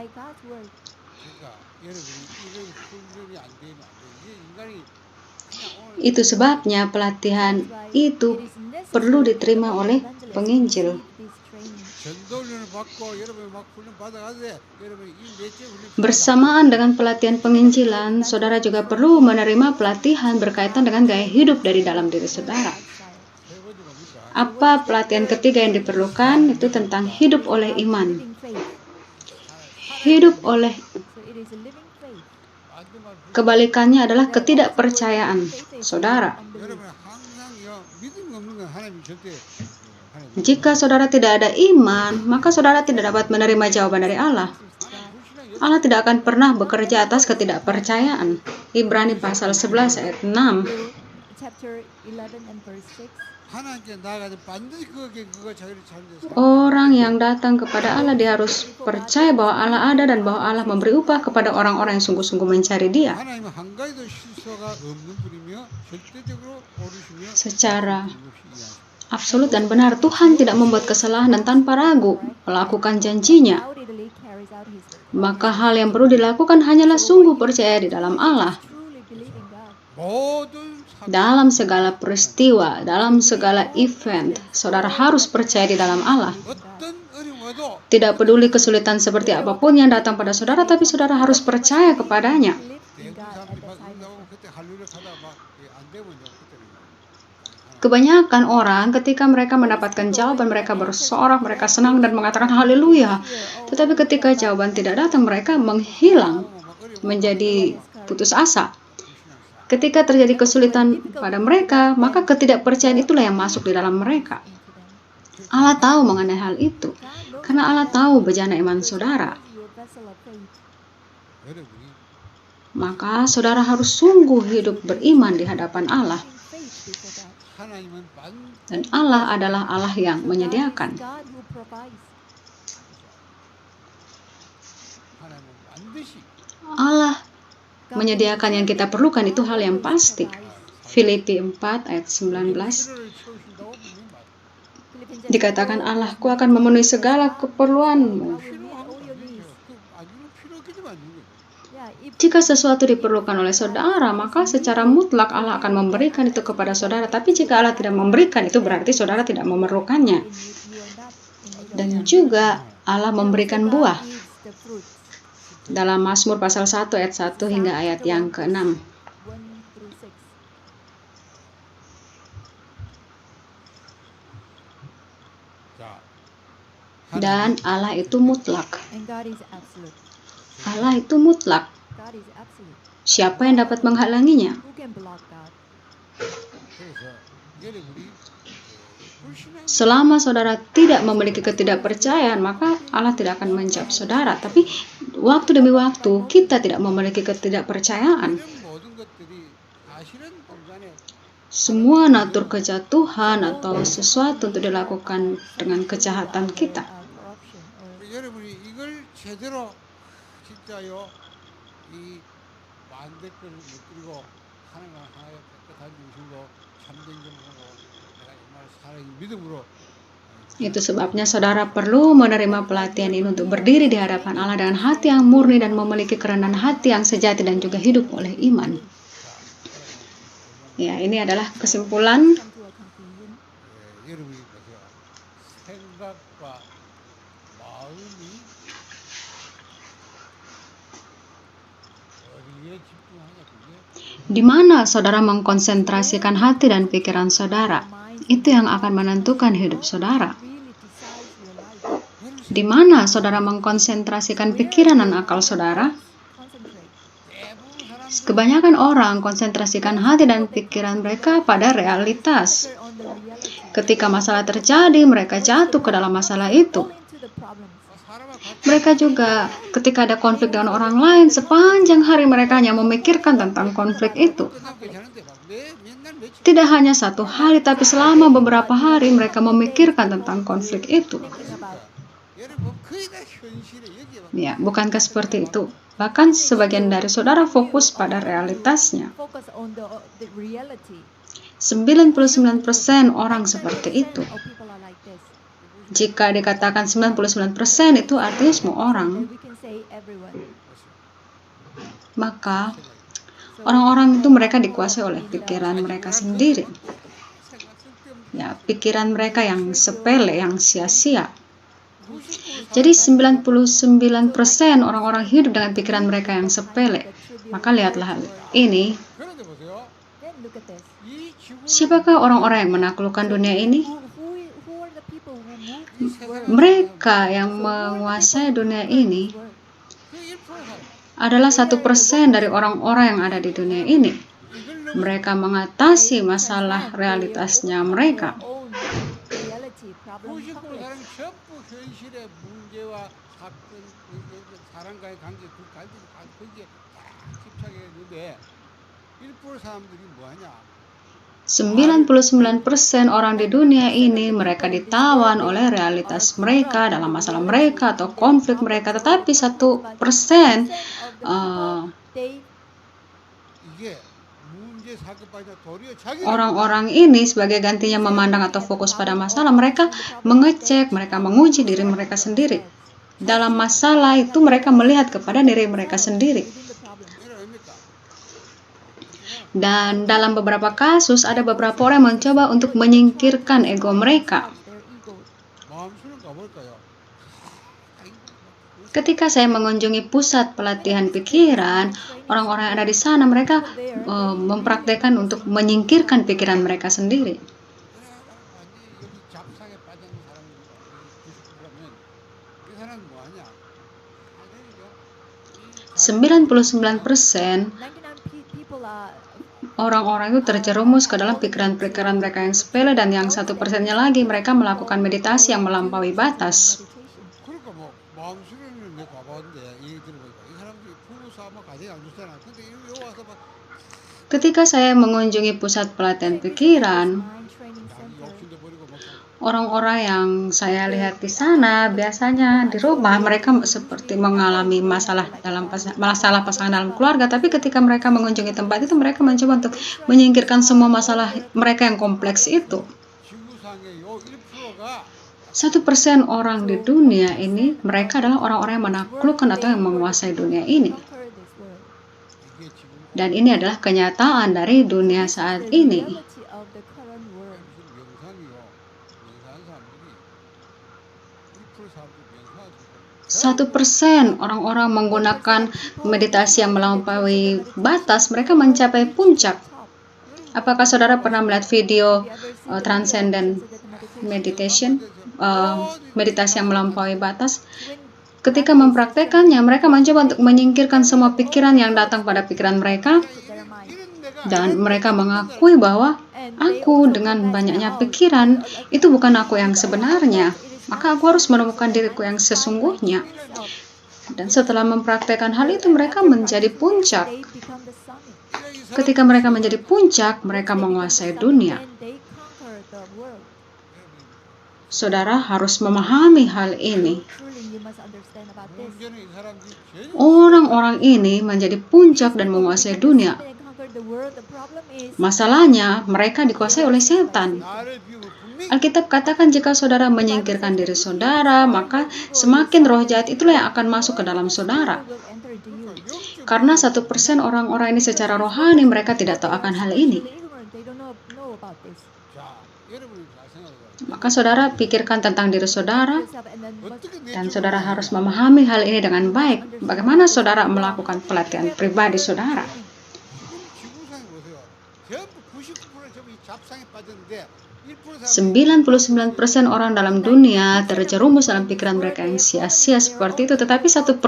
A: Itu sebabnya pelatihan itu perlu diterima oleh penginjil. Bersamaan dengan pelatihan penginjilan, saudara juga perlu menerima pelatihan berkaitan dengan gaya hidup dari dalam diri saudara. Apa pelatihan ketiga yang diperlukan? Itu tentang hidup oleh iman. Hidup oleh kebalikannya adalah ketidakpercayaan, saudara. Jika saudara tidak ada iman, maka saudara tidak dapat menerima jawaban dari Allah. Allah tidak akan pernah bekerja atas ketidakpercayaan. Ibrani pasal 11 ayat 6. Orang yang datang kepada Allah, dia harus percaya bahwa Allah ada dan bahwa Allah memberi upah kepada orang-orang yang sungguh-sungguh mencari Dia. Secara absolut dan benar, Tuhan tidak membuat kesalahan dan tanpa ragu melakukan janjinya. Maka hal yang perlu dilakukan hanyalah sungguh percaya di dalam Allah. Dalam segala peristiwa, dalam segala event, saudara harus percaya di dalam Allah. Tidak peduli kesulitan seperti apapun yang datang pada saudara, tapi saudara harus percaya kepadanya. Kebanyakan orang ketika mereka mendapatkan jawaban, mereka bersorak, mereka senang dan mengatakan haleluya. Tetapi ketika jawaban tidak datang, mereka menghilang, menjadi putus asa. Ketika terjadi kesulitan pada mereka, maka ketidakpercayaan itulah yang masuk di dalam mereka. Allah tahu mengenai hal itu, karena Allah tahu bejana iman saudara. Maka saudara harus sungguh hidup beriman di hadapan Allah. Dan Allah adalah Allah yang menyediakan. Allah menyediakan yang kita perlukan itu hal yang pasti. Filipi 4 ayat 19
C: 필요를 채우신다고 분명히 말해요.
A: dikatakan Allahku akan memenuhi segala keperluanmu.
C: 필요한 거 아니에요. 그 아니면 필요 없겠지만 아닌 거예요.
A: Jika sesuatu diperlukan oleh saudara, maka secara mutlak Allah akan memberikan itu kepada saudara. Tapi jika Allah tidak memberikan itu berarti saudara tidak memerlukannya. Dan juga Allah memberikan buah. Dalam Mazmur pasal 1 ayat 1 hingga ayat yang ke-6.
B: 1 through 6.
C: 자,
A: Dan Allah itu mutlak.
B: And God is absolute.
A: Allah itu mutlak.
B: God is absolute.
A: Siapa yang dapat menghalanginya?
B: Who can block God?
C: 그래서 여러분이 불신앙
A: Selama saudara tidak memiliki ketidakpercayaan, maka Allah tidak akan menjawab saudara. Tapi waktu demi waktu kita tidak memiliki ketidakpercayaan.
C: 이런 모든 것들이 사실은 공간에
A: Semua natur kejatuhan atau sesuatu untuk dilakukan dengan kejahatan kita.
B: Corruption or
C: 여러분이 이걸 제대로 진짜요 이 만대권을 무너뜨리고 하나님과 하나의 깨끗한 중심으로 참된 정성으로 내가 정말 살아있는 믿음으로
A: Itu sebabnya saudara perlu menerima pelatihan ini untuk berdiri di hadapan Allah dengan hati yang murni dan memiliki kerendahan hati yang sejati dan juga hidup oleh iman. Ya, ini adalah kesimpulan.
B: come to a conclusion.
C: 여러분이 보세요. 생각과 마음이 어디에 집중하냐 그게
A: Di mana saudara mengkonsentrasikan hati dan pikiran saudara, itu yang akan menentukan hidup saudara.
B: Really decides your life.
A: Di mana saudara mengkonsentrasikan pikiran dan akal saudara,
B: Concentrate.
C: 대부분 사람
A: kebanyakan orang konsentrasikan hati dan pikiran mereka pada realitas.
B: Focus on the reality.
A: Ketika masalah terjadi, mereka jatuh ke dalam masalah itu.
B: Go into the problems.
C: 사람과 같이
A: Mereka juga ketika ada konflik dengan orang lain, sepanjang hari mereka hanya memikirkan tentang konflik itu.
C: 끝나면 괜찮은데 막 맨날 며칠
A: Tidak hanya satu hari, tapi selama beberapa hari mereka memikirkan tentang konflik itu.
B: Thinking about
C: 여러분 거의 다 현실에 여기에 막
A: Ya, bukankah seperti itu? Bahkan sebagian dari saudara fokus pada realitasnya.
B: focus on the reality.
A: 99% orang seperti itu.
B: Of people are like this.
A: Jika dikatakan 99% itu artinya semua orang,
B: And we can say everyone.
A: maka orang-orang itu mereka dikuasai oleh pikiran mereka sendiri.
C: 생각 쓸데없는
A: Ya, pikiran mereka yang sepele, yang sia-sia. Jadi 99% orang-orang hidup dengan pikiran mereka yang sepele. Maka lihatlah hal ini.
C: 그런데 보세요.
B: Then look at this.
C: 이 지구
A: Siapakah orang-orang yang menaklukkan dunia ini?
B: Who are the people who move this world?
A: Mereka yang menguasai dunia ini
C: 그 1% 사람
A: adalah 1% dari orang-orang yang ada di dunia ini.
C: 이걸
A: Mereka mengatasi masalah realitasnya mereka.
B: Own reality, problem,
C: 90%
B: conflict.
C: 사람 전부 현실의 문제와 사건, 사람과의 관계 그 갈등 거기에 딱 집착해 있는데 1% 사람들이 뭐하냐?
A: 99% orang di dunia ini mereka ditawan oleh realitas mereka dalam masalah mereka atau konflik mereka, tetapi 1%
B: They
C: 이게 문제 사건까지 도리어 자기
A: orang-orang ini sebagai gantinya memandang atau fokus pada masalah, mereka mengecek, mereka menguji diri mereka sendiri. Dalam masalah itu mereka melihat kepada diri mereka sendiri.
B: within the problem.
C: 이런 의미입니까?
A: Dan dalam beberapa kasus ada beberapa orang yang mencoba untuk menyingkirkan ego mereka.
B: Their ego.
C: 마음술은 가볼까요?
A: Ketika saya mengunjungi pusat pelatihan pikiran, orang-orang yang ada di sana mereka mempraktekkan untuk menyingkirkan pikiran mereka sendiri.
C: 완전히 여기 잡상에 빠진 사람입니다. 90%라면 그 사람은 뭐하냐? 완전히요.
A: 99%
B: 99 people are
A: orang-orang itu terjerumus ke dalam pikiran-pikiran mereka yang sepele, dan yang 1%-nya lagi mereka melakukan meditasi yang melampaui batas.
B: meditation.
C: 그러니까 뭐 마음술은 내가 가봤는데 얘기 들어보니까 이 사람들이 부부 싸움은 가정이 안 좋잖아. 근데 여기 와서 막
A: Ketika saya mengunjungi pusat pelatihan pikiran,
B: Mind training
C: 자기
B: center.
C: 욕심도 버리고 막
A: Orang-orang yang saya lihat di sana biasanya di rumah mereka seperti mengalami masalah masalah pasangan dalam keluarga, tapi ketika mereka mengunjungi tempat itu mereka mencoba untuk menyingkirkan semua masalah mereka yang kompleks itu.
C: 지구상의 요 1%가
A: 1% orang di dunia ini mereka adalah orang-orang yang menaklukkan atau yang menguasai dunia ini.
B: Conquer this world.
C: 이게 지금
A: Dan ini adalah kenyataan dari dunia
B: This is
A: saat
B: the
A: ini.
B: reality of the current world.
C: 무슨 명상이요. 명상하는 사람들이 1% 사람들이 명상할 수 있어요.
A: 1% orang-orang menggunakan meditasi yang melampaui batas, mereka mencapai puncak. Apakah saudara pernah melihat video Transcendent Meditation, meditasi yang melampaui batas? Ketika mempraktekannya, mereka mencoba untuk menyingkirkan semua pikiran yang datang pada pikiran mereka, dan mereka mengakui bahwa aku dengan banyaknya pikiran, itu bukan aku yang sebenarnya. Maka aku harus menemukan diriku yang sesungguhnya. Dan setelah mempraktekkan hal itu, mereka menjadi puncak. Ketika mereka menjadi puncak, mereka menguasai dunia. Saudara harus memahami hal ini.
C: 문제는 이 사람들이 제일
A: Orang-orang ini menjadi puncak dan menguasai dunia. Masalahnya, mereka dikuasai oleh setan.
C: 나를 비우고 분명히
A: Alkitab katakan jika saudara menyingkirkan diri saudara, maka semakin roh jahat itulah yang akan masuk ke dalam saudara. Karena 1% orang-orang ini secara rohani mereka tidak tahu akan hal ini.
C: 자, 여러분이 잘 생각해봐요.
A: Maka saudara pikirkan tentang diri saudara,
C: 어떻게 내
A: dan
C: 쪽으로
A: saudara
C: 가냐.
A: harus memahami hal ini dengan baik. Bagaimana saudara melakukan pelatihan pribadi saudara?
C: 지금 지구상에 보세요. 전부 99% 전부 이 잡상에 빠졌는데 1% 사람들이
A: 99% orang dalam dunia terjerumus dalam pikiran mereka yang sia-sia seperti itu, tetapi 1%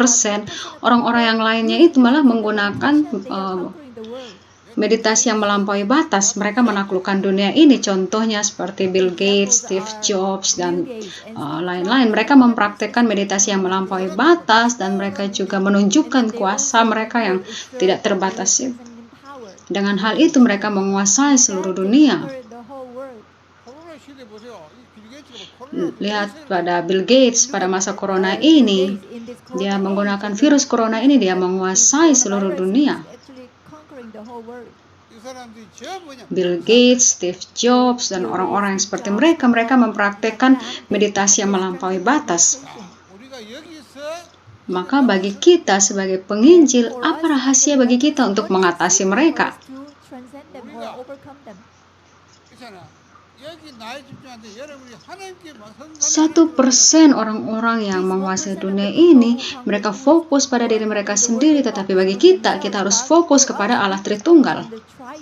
A: orang-orang yang lainnya itu malah menggunakan meditasi yang melampaui batas. Mereka menaklukkan dunia ini. Contohnya seperti Bill Gates, Steve Jobs, dan lain-lain. Mereka mempraktekkan meditasi yang melampaui batas, dan mereka juga menunjukkan kuasa mereka yang tidak terbatas. Dengan hal itu mereka menguasai seluruh dunia.
C: 코로나 시대 보세요. 이 빌 게이츠가 코로나
A: Lihat pada Bill Gates pada masa corona ini, dia menggunakan virus corona ini, dia menguasai seluruh dunia.
C: 이 사람들이 전부 그냥
A: Bill Gates, Steve Jobs, dan orang-orang yang seperti mereka, mereka mempraktekkan meditasi yang melampaui batas.
C: 우리가 여기서
A: Maka bagi kita sebagai penginjil, apa rahasia bagi kita untuk mengatasi mereka?
C: 있잖아. 여기 나에 집중하는데 여러분이 하나님께 선한
A: 1% orang-orang yang menguasai dunia ini, mereka fokus pada diri mereka sendiri, tetapi bagi kita harus fokus kepada Allah Tritunggal.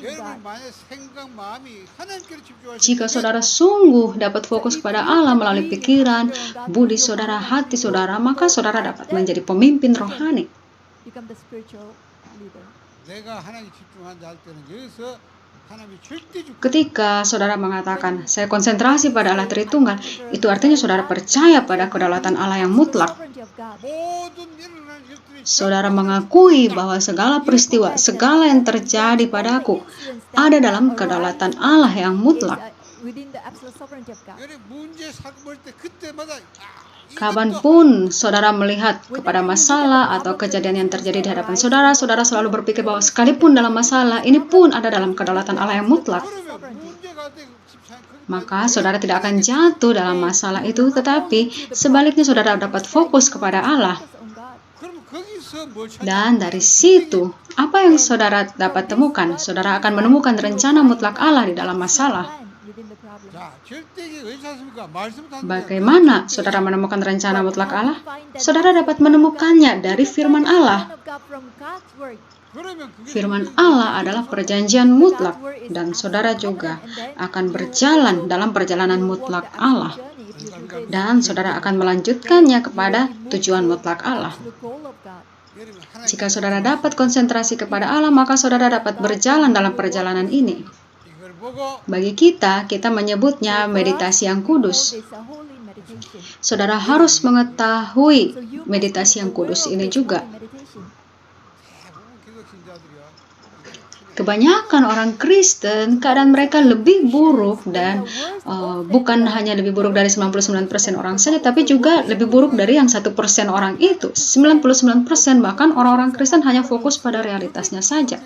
C: 여러분 만약 생각 마음이 하나님께로 집중할 수
A: Jika saudara sungguh dapat fokus kepada Allah melalui pikiran, budi saudara, hati saudara, maka saudara dapat menjadi pemimpin rohani.
C: 내가 하나님 집중한다 할 때는 여기서 하나님이 절대적
A: Ketika saudara mengatakan, saya konsentrasi pada Allah Tritunggal, itu artinya saudara percaya pada kedaulatan Allah yang mutlak.
C: 모든 일어나는 일들이
A: Saudara mengakui bahwa segala peristiwa, segala yang terjadi padaku ada dalam kedaulatan Allah yang mutlak.
C: 여러분 문제 사건 볼때 그때마다
A: Kapanpun saudara melihat kepada masalah atau kejadian yang terjadi di hadapan saudara, saudara selalu berpikir bahwa sekalipun dalam masalah, ini pun ada dalam kedaulatan Allah yang mutlak.
C: 그러면 문제가 때 집착
A: Maka saudara tidak akan jatuh dalam masalah itu, tetapi sebaliknya saudara dapat fokus kepada Allah.
C: 그럼 거기서 뭘 찾냐?
A: Dan dari situ, apa yang saudara dapat temukan? Saudara akan menemukan rencana mutlak Allah di dalam masalah.
C: 자, 절대기 왜 찾습니까? 말씀 단
A: Bagaimana saudara menemukan rencana mutlak Allah? Saudara dapat menemukannya dari firman Allah.
C: 그러면 그게
A: Firman Allah adalah perjanjian mutlak, dan saudara juga akan berjalan dalam perjalanan mutlak Allah. Dan saudara akan melanjutkannya kepada tujuan mutlak Allah.
C: 여러분 하나님
A: Jika saudara dapat konsentrasi kepada Allah, maka saudara dapat berjalan dalam perjalanan ini.
C: 이걸 보고
A: Bagi kita menyebutnya meditasi yang kudus. Saudara harus mengetahui meditasi yang kudus ini juga.
C: 대부분 기독 신자들이요.
A: kebanyakan orang Kristen keadaan mereka lebih buruk dan bukan hanya lebih buruk dari 99% orang saja, tapi juga lebih buruk dari yang 1% orang itu. 99% bahkan orang-orang Kristen hanya fokus pada realitasnya saja.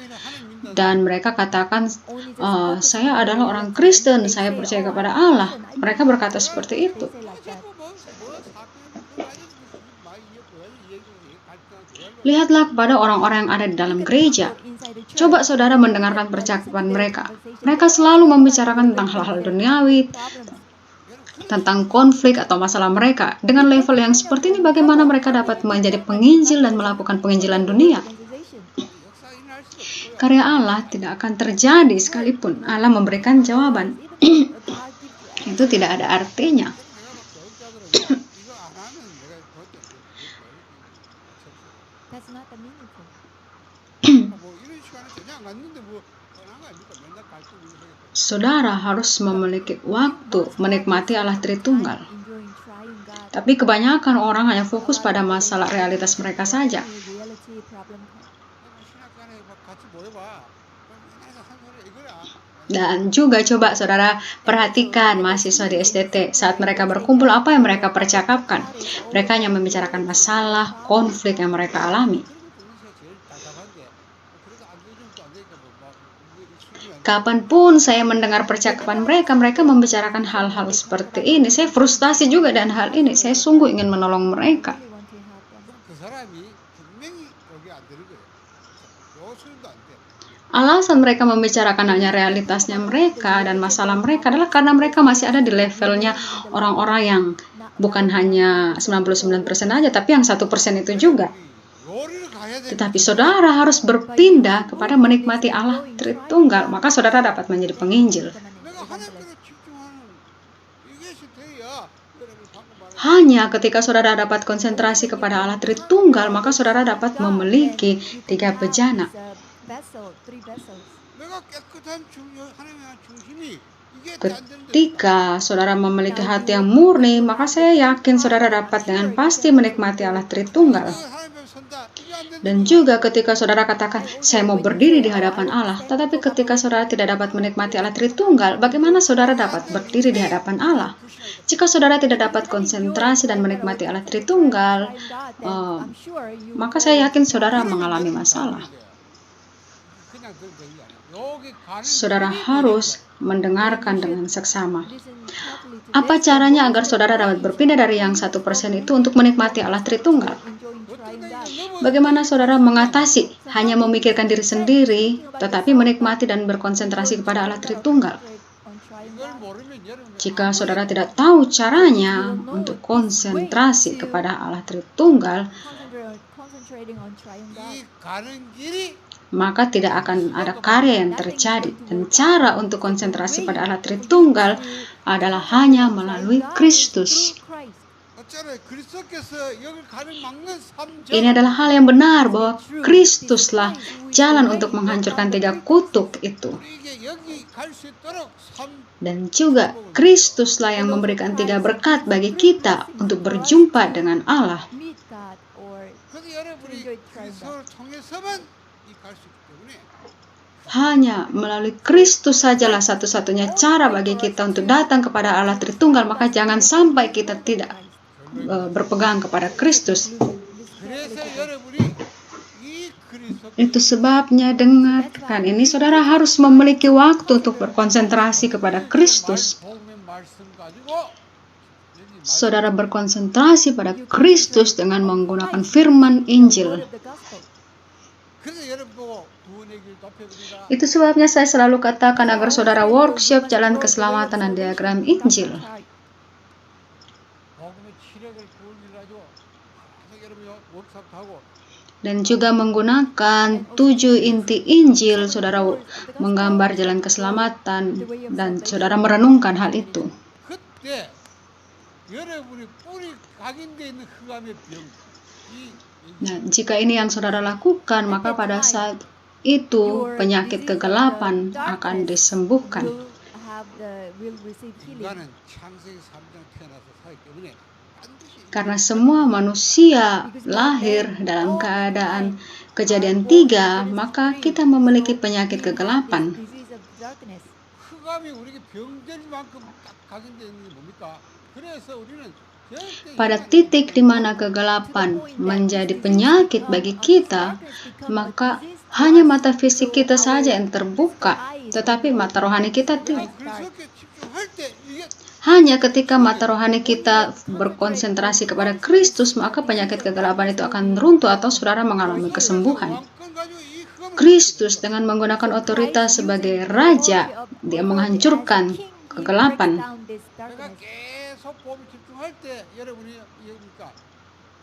A: Dan mereka katakan, saya adalah orang Kristen, saya percaya kepada Allah. Mereka berkata seperti itu. Lihatlah kepada orang-orang yang ada di dalam gereja. Coba saudara mendengarkan percakapan mereka. Mereka selalu membicarakan tentang hal-hal duniawi, tentang konflik atau masalah mereka. Dengan level yang seperti ini, bagaimana mereka dapat menjadi penginjil dan melakukan penginjilan dunia? Karya Allah tidak akan terjadi sekalipun Allah memberikan jawaban. Itu tidak ada artinya. Saudara harus memiliki waktu menikmati Allah Tritunggal. Tapi kebanyakan orang hanya fokus pada masalah realitas mereka saja. Dan juga coba saudara perhatikan mahasiswa di SDT saat mereka berkumpul, apa yang mereka percakapkan. Mereka hanya membicarakan masalah, konflik yang mereka alami. Kapanpun saya mendengar percakapan mereka, mereka membicarakan hal-hal seperti ini. Saya frustasi juga dengan hal ini. Saya sungguh ingin menolong mereka. Alasan mereka membicarakan hanya realitasnya mereka dan masalah mereka adalah karena mereka masih ada di levelnya orang-orang yang bukan hanya 99% aja, tapi yang 1% itu juga. Tetapi saudara harus berpindah kepada menikmati Allah Tritunggal, maka saudara dapat menjadi penginjil. Hanya ketika saudara dapat konsentrasi kepada Allah Tritunggal, maka saudara dapat memiliki 3 bejana. Ketika saudara memiliki hati yang murni, maka saya yakin saudara dapat dengan pasti menikmati Allah Tritunggal. Dan juga ketika saudara katakan, saya mau berdiri di hadapan Allah, tetapi ketika saudara tidak dapat menikmati Allah Tritunggal, bagaimana saudara dapat berdiri di hadapan Allah? Jika saudara tidak dapat konsentrasi dan menikmati Allah Tritunggal, maka saya yakin saudara mengalami masalah. Saudara harus mendengarkan dengan seksama. Apa caranya agar saudara dapat berpindah dari yang 1% itu untuk menikmati Allah Tritunggal? Bagaimana saudara mengatasi hanya memikirkan diri sendiri, tetapi menikmati dan berkonsentrasi kepada Allah Tritunggal? Jika saudara tidak tahu caranya untuk konsentrasi kepada Allah Tritunggal, maka tidak akan ada karya yang terjadi. Dan cara untuk konsentrasi pada Allah Tritunggal adalah hanya melalui Kristus. Ini adalah hal yang benar bahwa Kristuslah jalan untuk menghancurkan 3 kutuk itu. Dan juga Kristuslah yang memberikan 3 berkat bagi kita untuk berjumpa dengan Allah. Hanya melalui Kristus sajalah satu-satunya cara bagi kita untuk datang kepada Allah Tritunggal, maka jangan sampai kita tidak berpegang kepada Kristus. Itu sebabnya dengarkan ini, saudara harus memiliki waktu untuk berkonsentrasi kepada Kristus. Saudara berkonsentrasi pada Kristus dengan menggunakan firman Injil. Itu sebabnya saya selalu katakan agar saudara workshop jalan keselamatan dan diagram Injil. Dan juga menggunakan 7 inti Injil, saudara menggambar jalan keselamatan dan saudara merenungkan hal itu. Nah, jika ini yang saudara lakukan, maka pada saat itu penyakit kegelapan akan disembuhkan. Karena semua manusia lahir dalam keadaan Kejadian 3, maka kita memiliki penyakit kegelapan.
B: Disease of darkness.
C: 흑암이 우리에게 병될 만큼 딱 각인되어 있는 게 뭡니까? 그래서 우리는 절대
A: Pada
C: 이해가 안
A: titik di
C: 됩니다.
A: mana
B: To the
A: kegelapan
B: point that
A: menjadi
B: this disease
A: penyakit
B: become
A: bagi
B: a- this
A: kita,
B: darkness become a
A: maka
B: disease to
A: hanya
B: us.
A: mata fisik
B: So
A: kita
B: our
A: saja yang
B: physical
A: terbuka,
B: eyes
A: tetapi
B: will be
A: mata
B: open.
A: rohani kita
C: 내가
A: tidak.
C: 그렇게 집중할 때 이게
A: Hanya ketika mata rohani kita berkonsentrasi kepada Kristus, maka penyakit kegelapan itu akan runtuh atau saudara mengalami
C: 그래서
A: kesembuhan.
C: 왕권 가지고 이 흑암을
A: Kristus dengan menggunakan
B: So
A: otoritas
B: Christ
A: sebagai
B: using
A: raja,
B: authority
A: dia
B: as a
A: menghancurkan
B: king, he breaks
A: kegelapan.
B: down this
C: 내가
B: darkness.
C: 계속 보면 집중할 때 여러분이 이겁니까?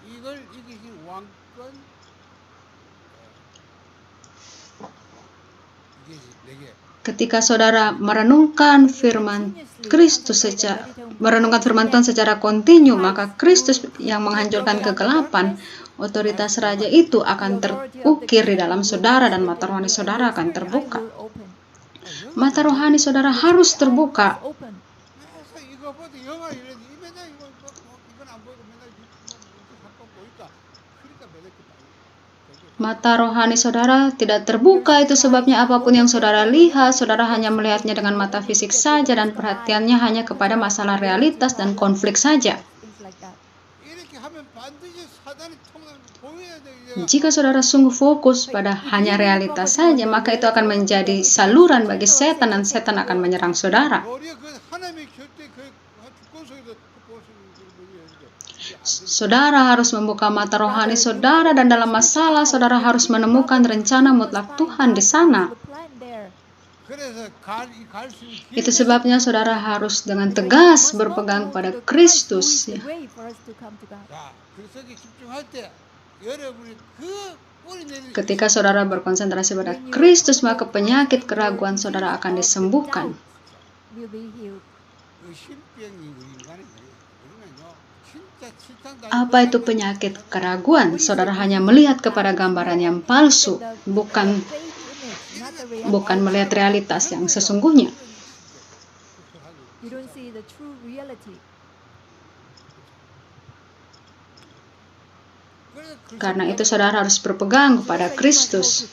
C: 이걸 이기신 왕권 이게 내게
A: Ketika saudara merenungkan firman Kristus merenungkan firman Tuhan secara kontinu, maka Kristus yang menghancurkan kegelapan, otoritas raja itu akan terukir di dalam saudara dan mata rohani saudara akan terbuka. Mata rohani saudara harus terbuka.
C: 그래서 이거 보다 영화 이런 이 맨날 이건 안 보이고 맨날 한번 보니까 그러니까 매달
A: Mata rohani saudara tidak terbuka, itu sebabnya apapun yang saudara lihat, saudara hanya melihatnya dengan mata fisik saja dan perhatiannya hanya kepada masalah realitas dan konflik saja.
C: 이렇게 하면 반드시 사단이 통한 보여야 돼.
A: Jika saudara sungguh fokus pada hanya realitas saja, maka itu akan menjadi saluran bagi setan dan setan akan menyerang saudara.
C: 머리에 그 하나님의 절대 그 주권 속에서 볼수 있는 뭐예요?
A: Saudara harus membuka mata rohani saudara dan dalam masalah saudara harus menemukan rencana mutlak Tuhan di sana.
C: 그래서 갈수 있는
A: Itu sebabnya saudara harus dengan tegas berpegang pada Kristus. Ya.
C: 자, 그래서 집중할 때 여러분이 그 뿌리 내리는
A: Ketika saudara berkonsentrasi pada Kristus, maka penyakit keraguan saudara akan disembuhkan.
C: 의심병이 우리 인간이 우리는요 진짜 실상
A: Apa itu penyakit keraguan? Saudara hanya melihat kepada gambaran yang palsu, bukan melihat realitas yang sesungguhnya.
B: You don't see the true reality.
A: Karena itu saudara harus berpegang kepada Kristus.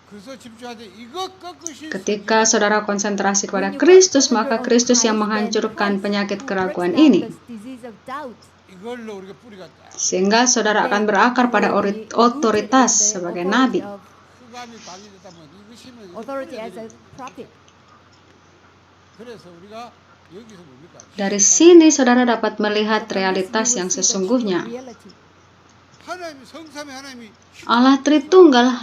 C: 그래서 집중할 때 이것 꺾으실
A: Ketika saudara konsentrasi kepada Kristus, maka Kristus yang menghancurkan penyakit keraguan ini.
C: 이걸로 우리가 뿌리가 딱
A: Sehingga saudara akan berakar pada otoritas sebagai nabi.
C: 흑암이 방해되다 보면 이것이면
B: Authority as a prophet.
C: 그래서 우리가 여기서 뭡니까?
A: Dari sini saudara dapat melihat realitas yang sesungguhnya.
C: 하나님 성삼의 하나님이
A: Allah Tritunggal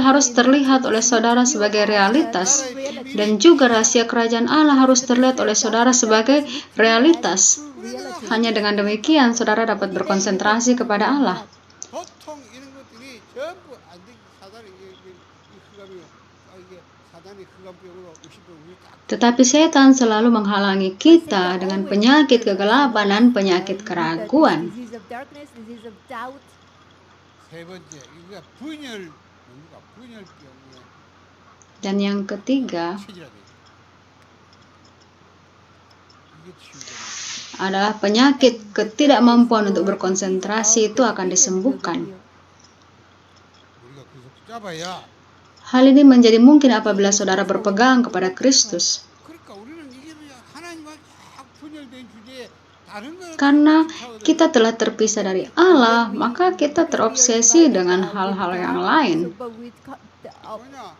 A: harus terlihat oleh saudara sebagai realitas, dan juga rahasia kerajaan Allah harus terlihat oleh saudara sebagai realitas. Hanya dengan demikian saudara dapat berkonsentrasi kepada Allah.
C: 보통 이런 것들이 전부 안 돼. 사단이 이 흑암이 이게 사단이 흑암병으로 의심병으로 딱
A: Tetapi setan selalu menghalangi kita dengan penyakit kegelapan dan penyakit keraguan.
B: Disease of darkness, disease of doubt.
C: 세 번째 이게 분열 뭡니까? 분열병에
A: Dan yang ketiga
C: 체질화 돼. 이게 치유됩니다.
A: adalah penyakit ketidakmampuan untuk berkonsentrasi, itu akan disembuhkan.
C: 우리가 그래서 붙잡아야
A: Hal ini menjadi mungkin apabila saudara berpegang kepada Kristus.
C: 그러니까 우리는 이게 하나님과 쫙 분열된 주제에 다른 걸
A: Karena kita telah terpisah dari Allah, maka kita terobsesi dengan hal-hal yang lain.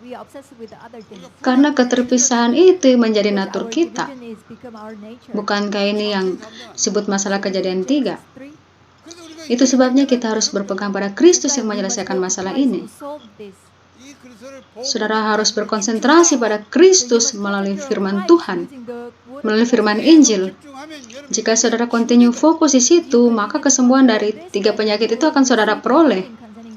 B: We are obsessed with the other things.
A: Karena keterpisahan itu menjadi natur kita.
B: Religion is become our nature.
A: Bukankah ini yang disebut masalah Kejadian 3?
C: 그래서 우리가
A: Itu sebabnya kita harus berpegang pada Kristus yang menyelesaikan masalah ini.
C: 이 그리스도를 보고
A: Saudara harus berkonsentrasi pada Kristus melalui firman Tuhan, melalui firman Injil.
C: 집중하면 여러분
A: Jika saudara kontinu fokus di situ, maka kesembuhan dari 3 penyakit itu akan saudara peroleh.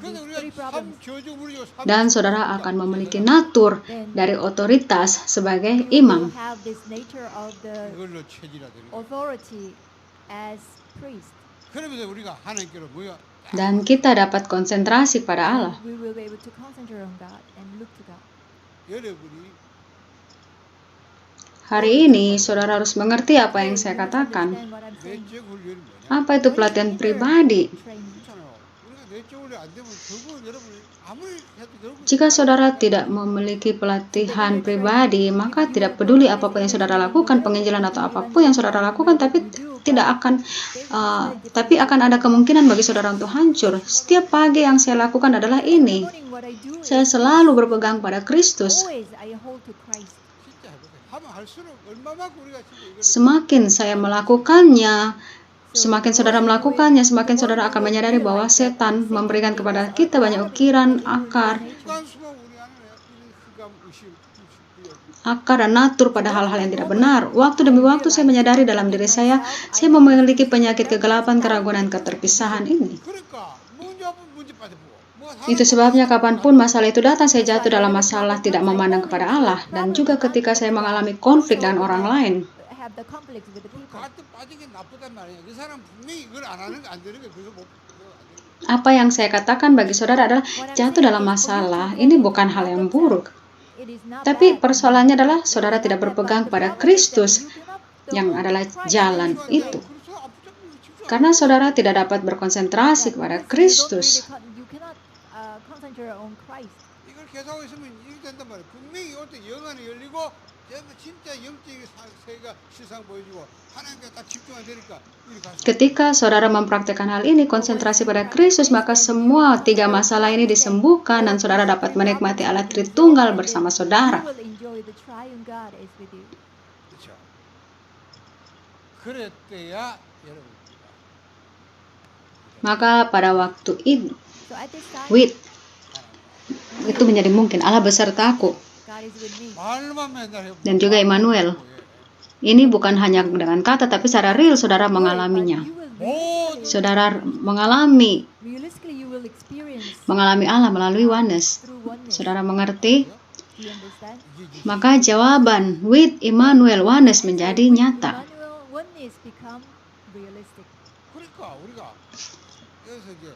C: 그래서 우리가 참 저주부리고 참
A: Dan saudara akan memiliki natur dari otoritas sebagai imam.
B: Have this nature of the
C: 이걸로 체질화되는 거예요.
B: authority as priest.
C: 그러면서 우리가 하나님께로 모여
A: Dan kita dapat konsentrasi pada Allah.
B: We will be able to concentrate on God and look to God.
C: 여러분이
A: Hari ini, saudara harus mengerti apa yang saya katakan.
B: Understand what I'm saying.
C: 내적 훈련이 뭐냐?
A: Apa itu pelatihan pribadi?
B: Training.
C: 그렇잖아요. 우리가 내적 훈련 안 되면 결국은 여러분이 아무리 해도 결국
A: Jika saudara tidak memiliki pelatihan pribadi, maka tidak peduli apapun yang saudara lakukan, penginjilan atau apapun yang saudara lakukan, tapi akan ada kemungkinan bagi saudara untuk hancur. Setiap pagi yang saya lakukan adalah ini.
B: Morning, what I do
A: Saya
B: is
A: selalu berpegang pada Kristus.
B: always I hold to Christ.
C: 진짜 해보세요. 하면 할수록 얼마만큼 우리가 진짜 이걸
A: Semakin saya melakukannya, semakin saudara melakukannya, semakin saudara akan menyadari bahwa setan memberikan kepada kita banyak ukiran, akar
C: 순간순간 우리 안에 이런 흑암, 의심,
A: dan natur pada hal-hal yang tidak benar. Waktu demi waktu saya menyadari dalam diri saya memiliki penyakit kegelapan, keraguan, dan keterpisahan ini.
C: 그러니까 문제 앞은 문제 빠져보고
A: Itu sebabnya kapanpun masalah itu datang, saya jatuh dalam masalah tidak memandang kepada Allah. Dan juga ketika saya mengalami konflik dengan orang lain.
B: Have the conflict with the people.
C: 가뜩 빠진 게 나쁘단 말이야. 그 사람 분명히 이걸 안 하는 게 안 되는 게 그래서 못
A: Apa yang saya katakan bagi saudara adalah jatuh dalam masalah. Ini bukan hal yang buruk.
B: It is not
A: Tapi
B: bad.
A: persoalannya adalah saudara tidak berpegang pada Kristus yang adalah jalan itu.
C: 그래서 앞으로 집중
A: Karena saudara tidak dapat berkonsentrasi kepada Kristus.
B: You cannot concentrate on Christ.
C: 이걸 계속하고 있으면 이렇게 된단 말이야. 분명히 어떤 영안이 열리고 진짜 영적인 세계가 실상 보여주고 하나님께 딱 집중이 되니까 이렇게 갈 수.
A: Ketika saudara mempraktekkan hal ini, konsentrasi pada Kristus, maka semua tiga masalah ini disembuhkan dan saudara dapat menikmati Allah Tritunggal bersama
B: You
A: saudara.
B: will enjoy the triune God is with you.
C: 그렇죠. 그랬대야 여러분.
A: Maka pada waktu itu,
B: So at this time,
A: itu menjadi mungkin Allah besertaku.
B: God is with me.
C: 말만 맨날 해보고
A: Dan juga Immanuel. Ini bukan hanya dengan kata, tapi secara real saudara mengalaminya.
B: You will
A: Saudara mengalami
B: realistically you will experience
A: Allah melalui oneness.
B: through oneness.
A: Saudara mengerti?
B: Do you understand?
A: Maka jawaban with Immanuel oneness menjadi nyata.
B: Emmanuel, oneness become realistic.
C: 그러니까 우리가 여기서 이제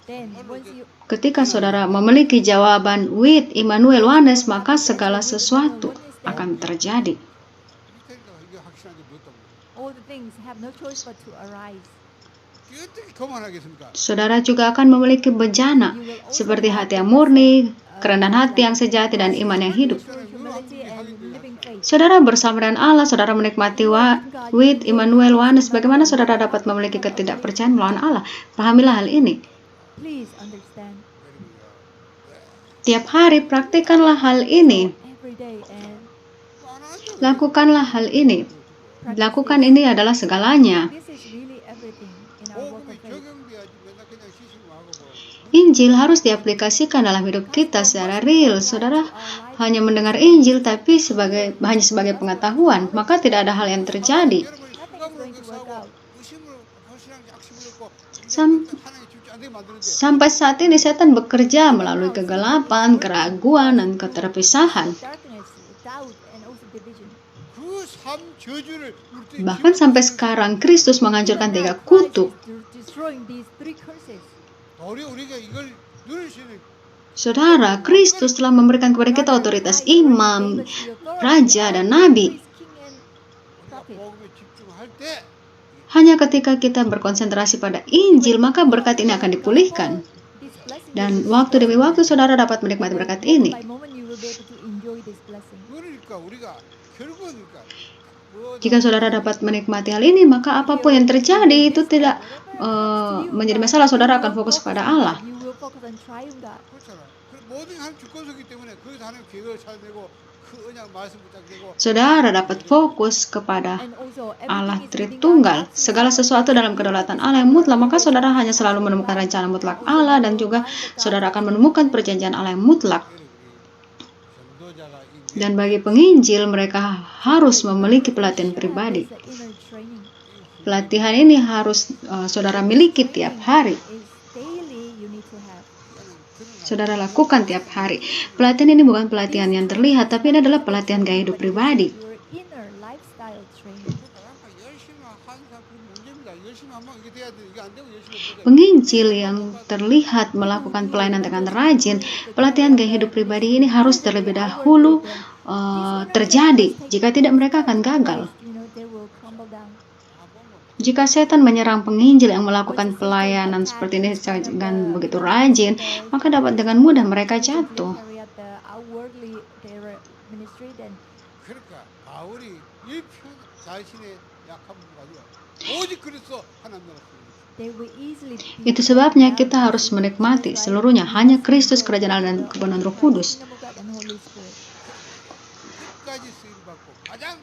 B: Then once you
A: Ketika saudara memiliki jawaban with Immanuel oneness, maka segala sesuatu akan terjadi.
C: 그러니까 이게 확실한 게 뭐 없다고.
B: all the things have no choice but to arise.
C: 이게 어떻게 그만하겠습니까?
A: Saudara juga akan memiliki bejana seperti hati yang murni, kerendahan hati yang sejati, dan iman yang hidup.
B: Humility and living faith.
A: Saudara bersama dengan Allah, saudara menikmati with Immanuel oneness. Bagaimana saudara dapat memiliki ketidakpercayaan melawan Allah? Pahamilah hal ini.
B: Please understand
A: Tiap hari praktikkanlah hal ini.
B: every day and
A: Lakukanlah hal ini. Lakukan ini adalah segalanya.
B: this is really everything in our walk
C: 복음이
B: of faith.
C: 적용돼야지 맨날 그냥 시식만 하고 뭐.
A: Injil harus diaplikasikan dalam hidup kita secara real. Saudara hanya mendengar Injil tapi hanya sebagai pengetahuan, maka tidak ada hal yang terjadi.
C: 여러분이 흑암으로 격사하고 의심으로 허신한 약심을 했고
A: Sam-
C: 하나님께 집중 안 되게 만드는데
A: Sampai saat ini setan bekerja melalui kegelapan, keraguan, dan keterpisahan.
B: Darkness, doubt, and also division.
C: 그 삶 저주를 우리
A: Bahkan sampai sekarang Kristus menghancurkan tiga kutuk.
B: Destroying these three curses.
C: 우리가 이걸 누릴 수 있는
A: Saudara, Kristus telah memberikan kepada kita otoritas imam, raja, dan nabi.
B: Priest, king, and
C: 우리가
B: prophet.
C: 복음에 집중할 때
A: Hanya ketika kita berkonsentrasi pada Injil, maka berkat ini akan dipulihkan.
B: This blessing
A: Dan waktu demi waktu saudara dapat menikmati berkat ini.
B: by moment you will be able to enjoy this blessing.
C: 그러니까 우리가 결국은 그러니까 뭐
A: Jika saudara dapat menikmati hal ini, maka apapun yang terjadi itu tidak menjadi masalah. Saudara akan fokus pada Allah.
B: You will focus on triune God.
C: 그렇잖아. 모든 게 하나님 주권서기 때문에 거기서 하나님 계획을 찾아내고 그 언약 말씀 붙잡고
A: Saudara dapat fokus kepada
B: And also
A: Allah
B: everything is within
A: Tritunggal.
B: God.
A: Segala sesuatu dalam kedaulatan Allah yang mutlak, maka saudara hanya selalu menemukan rencana mutlak Allah, dan juga saudara akan menemukan perjanjian Allah yang mutlak.
C: 전도자가 이
A: Dan bagi penginjil, mereka harus memiliki pelatihan pribadi.
B: It's an inner training.
A: Pelatihan ini harus saudara miliki tiap hari.
B: It's daily you need to have.
A: Saudara lakukan tiap hari. Pelatihan ini bukan pelatihan yang terlihat, tapi ini adalah pelatihan gaya hidup pribadi.
B: Your inner lifestyle training.
C: 그러니까 열심히 하는 사람 그 문제입니다. 열심히 하면 이게 돼야 돼. 이게 안 되고 열심히 못 해.
A: Penginjil yang terlihat melakukan pelayanan dengan rajin, pelatihan gaya hidup pribadi ini harus terlebih dahulu terjadi. Jika tidak, mereka akan gagal. Jika setan menyerang penginjil yang melakukan pelayanan seperti ini dengan begitu rajin, maka dapat dengan mudah mereka jatuh.
C: 그러니까 바울이 이 자신의 약한 부분 가지고 오직 그리스도 하나님 나라
A: Itu sebabnya kita harus menikmati seluruhnya hanya Kristus, kerajaan Allah dan kebenaran Roh Kudus.
C: 끝까지 쓰임 받고 가장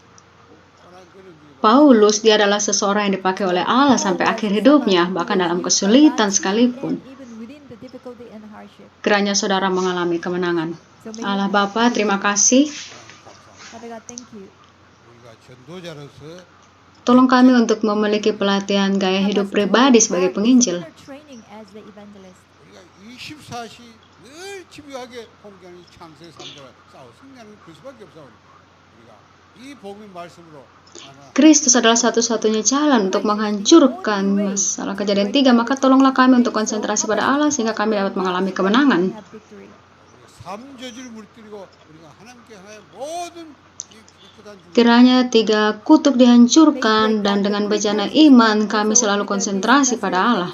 A: Paulus, dia adalah seseorang yang dipakai oleh Allah sampai akhir hidupnya, bahkan dalam kesulitan sekalipun. Kiranya saudara mengalami kemenangan. Allah Bapa, terima kasih.
C: 우리가 전도자로서
A: Tolong kami untuk memiliki pelatihan gaya hidup pribadi sebagai penginjil.
C: 우리가 24시 늘 집요하게 공경이 창세의 삶과 싸워 승리하는 그 수밖에 없어. 우리가 이 복음의 말씀으로
A: Kristus adalah satu-satunya jalan untuk menghancurkan masalah Kejadian 3, maka tolonglah kami untuk konsentrasi pada Allah sehingga kami dapat mengalami kemenangan.
C: 삼저주를 무너뜨리고 우리가 하나님께 하나의 모든
A: Kiranya 3 kutub dihancurkan dan dengan bejana iman kami selalu konsentrasi pada Allah.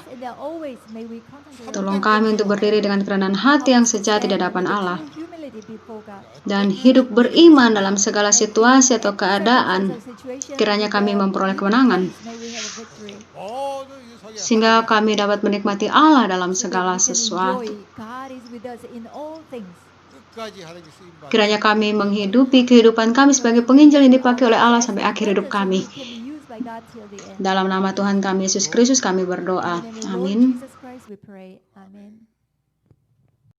A: Tolong kami untuk berdiri dengan kerendahan hati yang sejati di hadapan Allah dan hidup beriman dalam segala situasi atau keadaan. Kiranya kami memperoleh kemenangan sehingga kami dapat menikmati Allah dalam segala sesuatu. Kiranya kami menghidupi kehidupan kami sebagai penginjil yang dipakai oleh Allah sampai akhir hidup kami. Dalam nama Tuhan kami Yesus Kristus kami berdoa. Amin.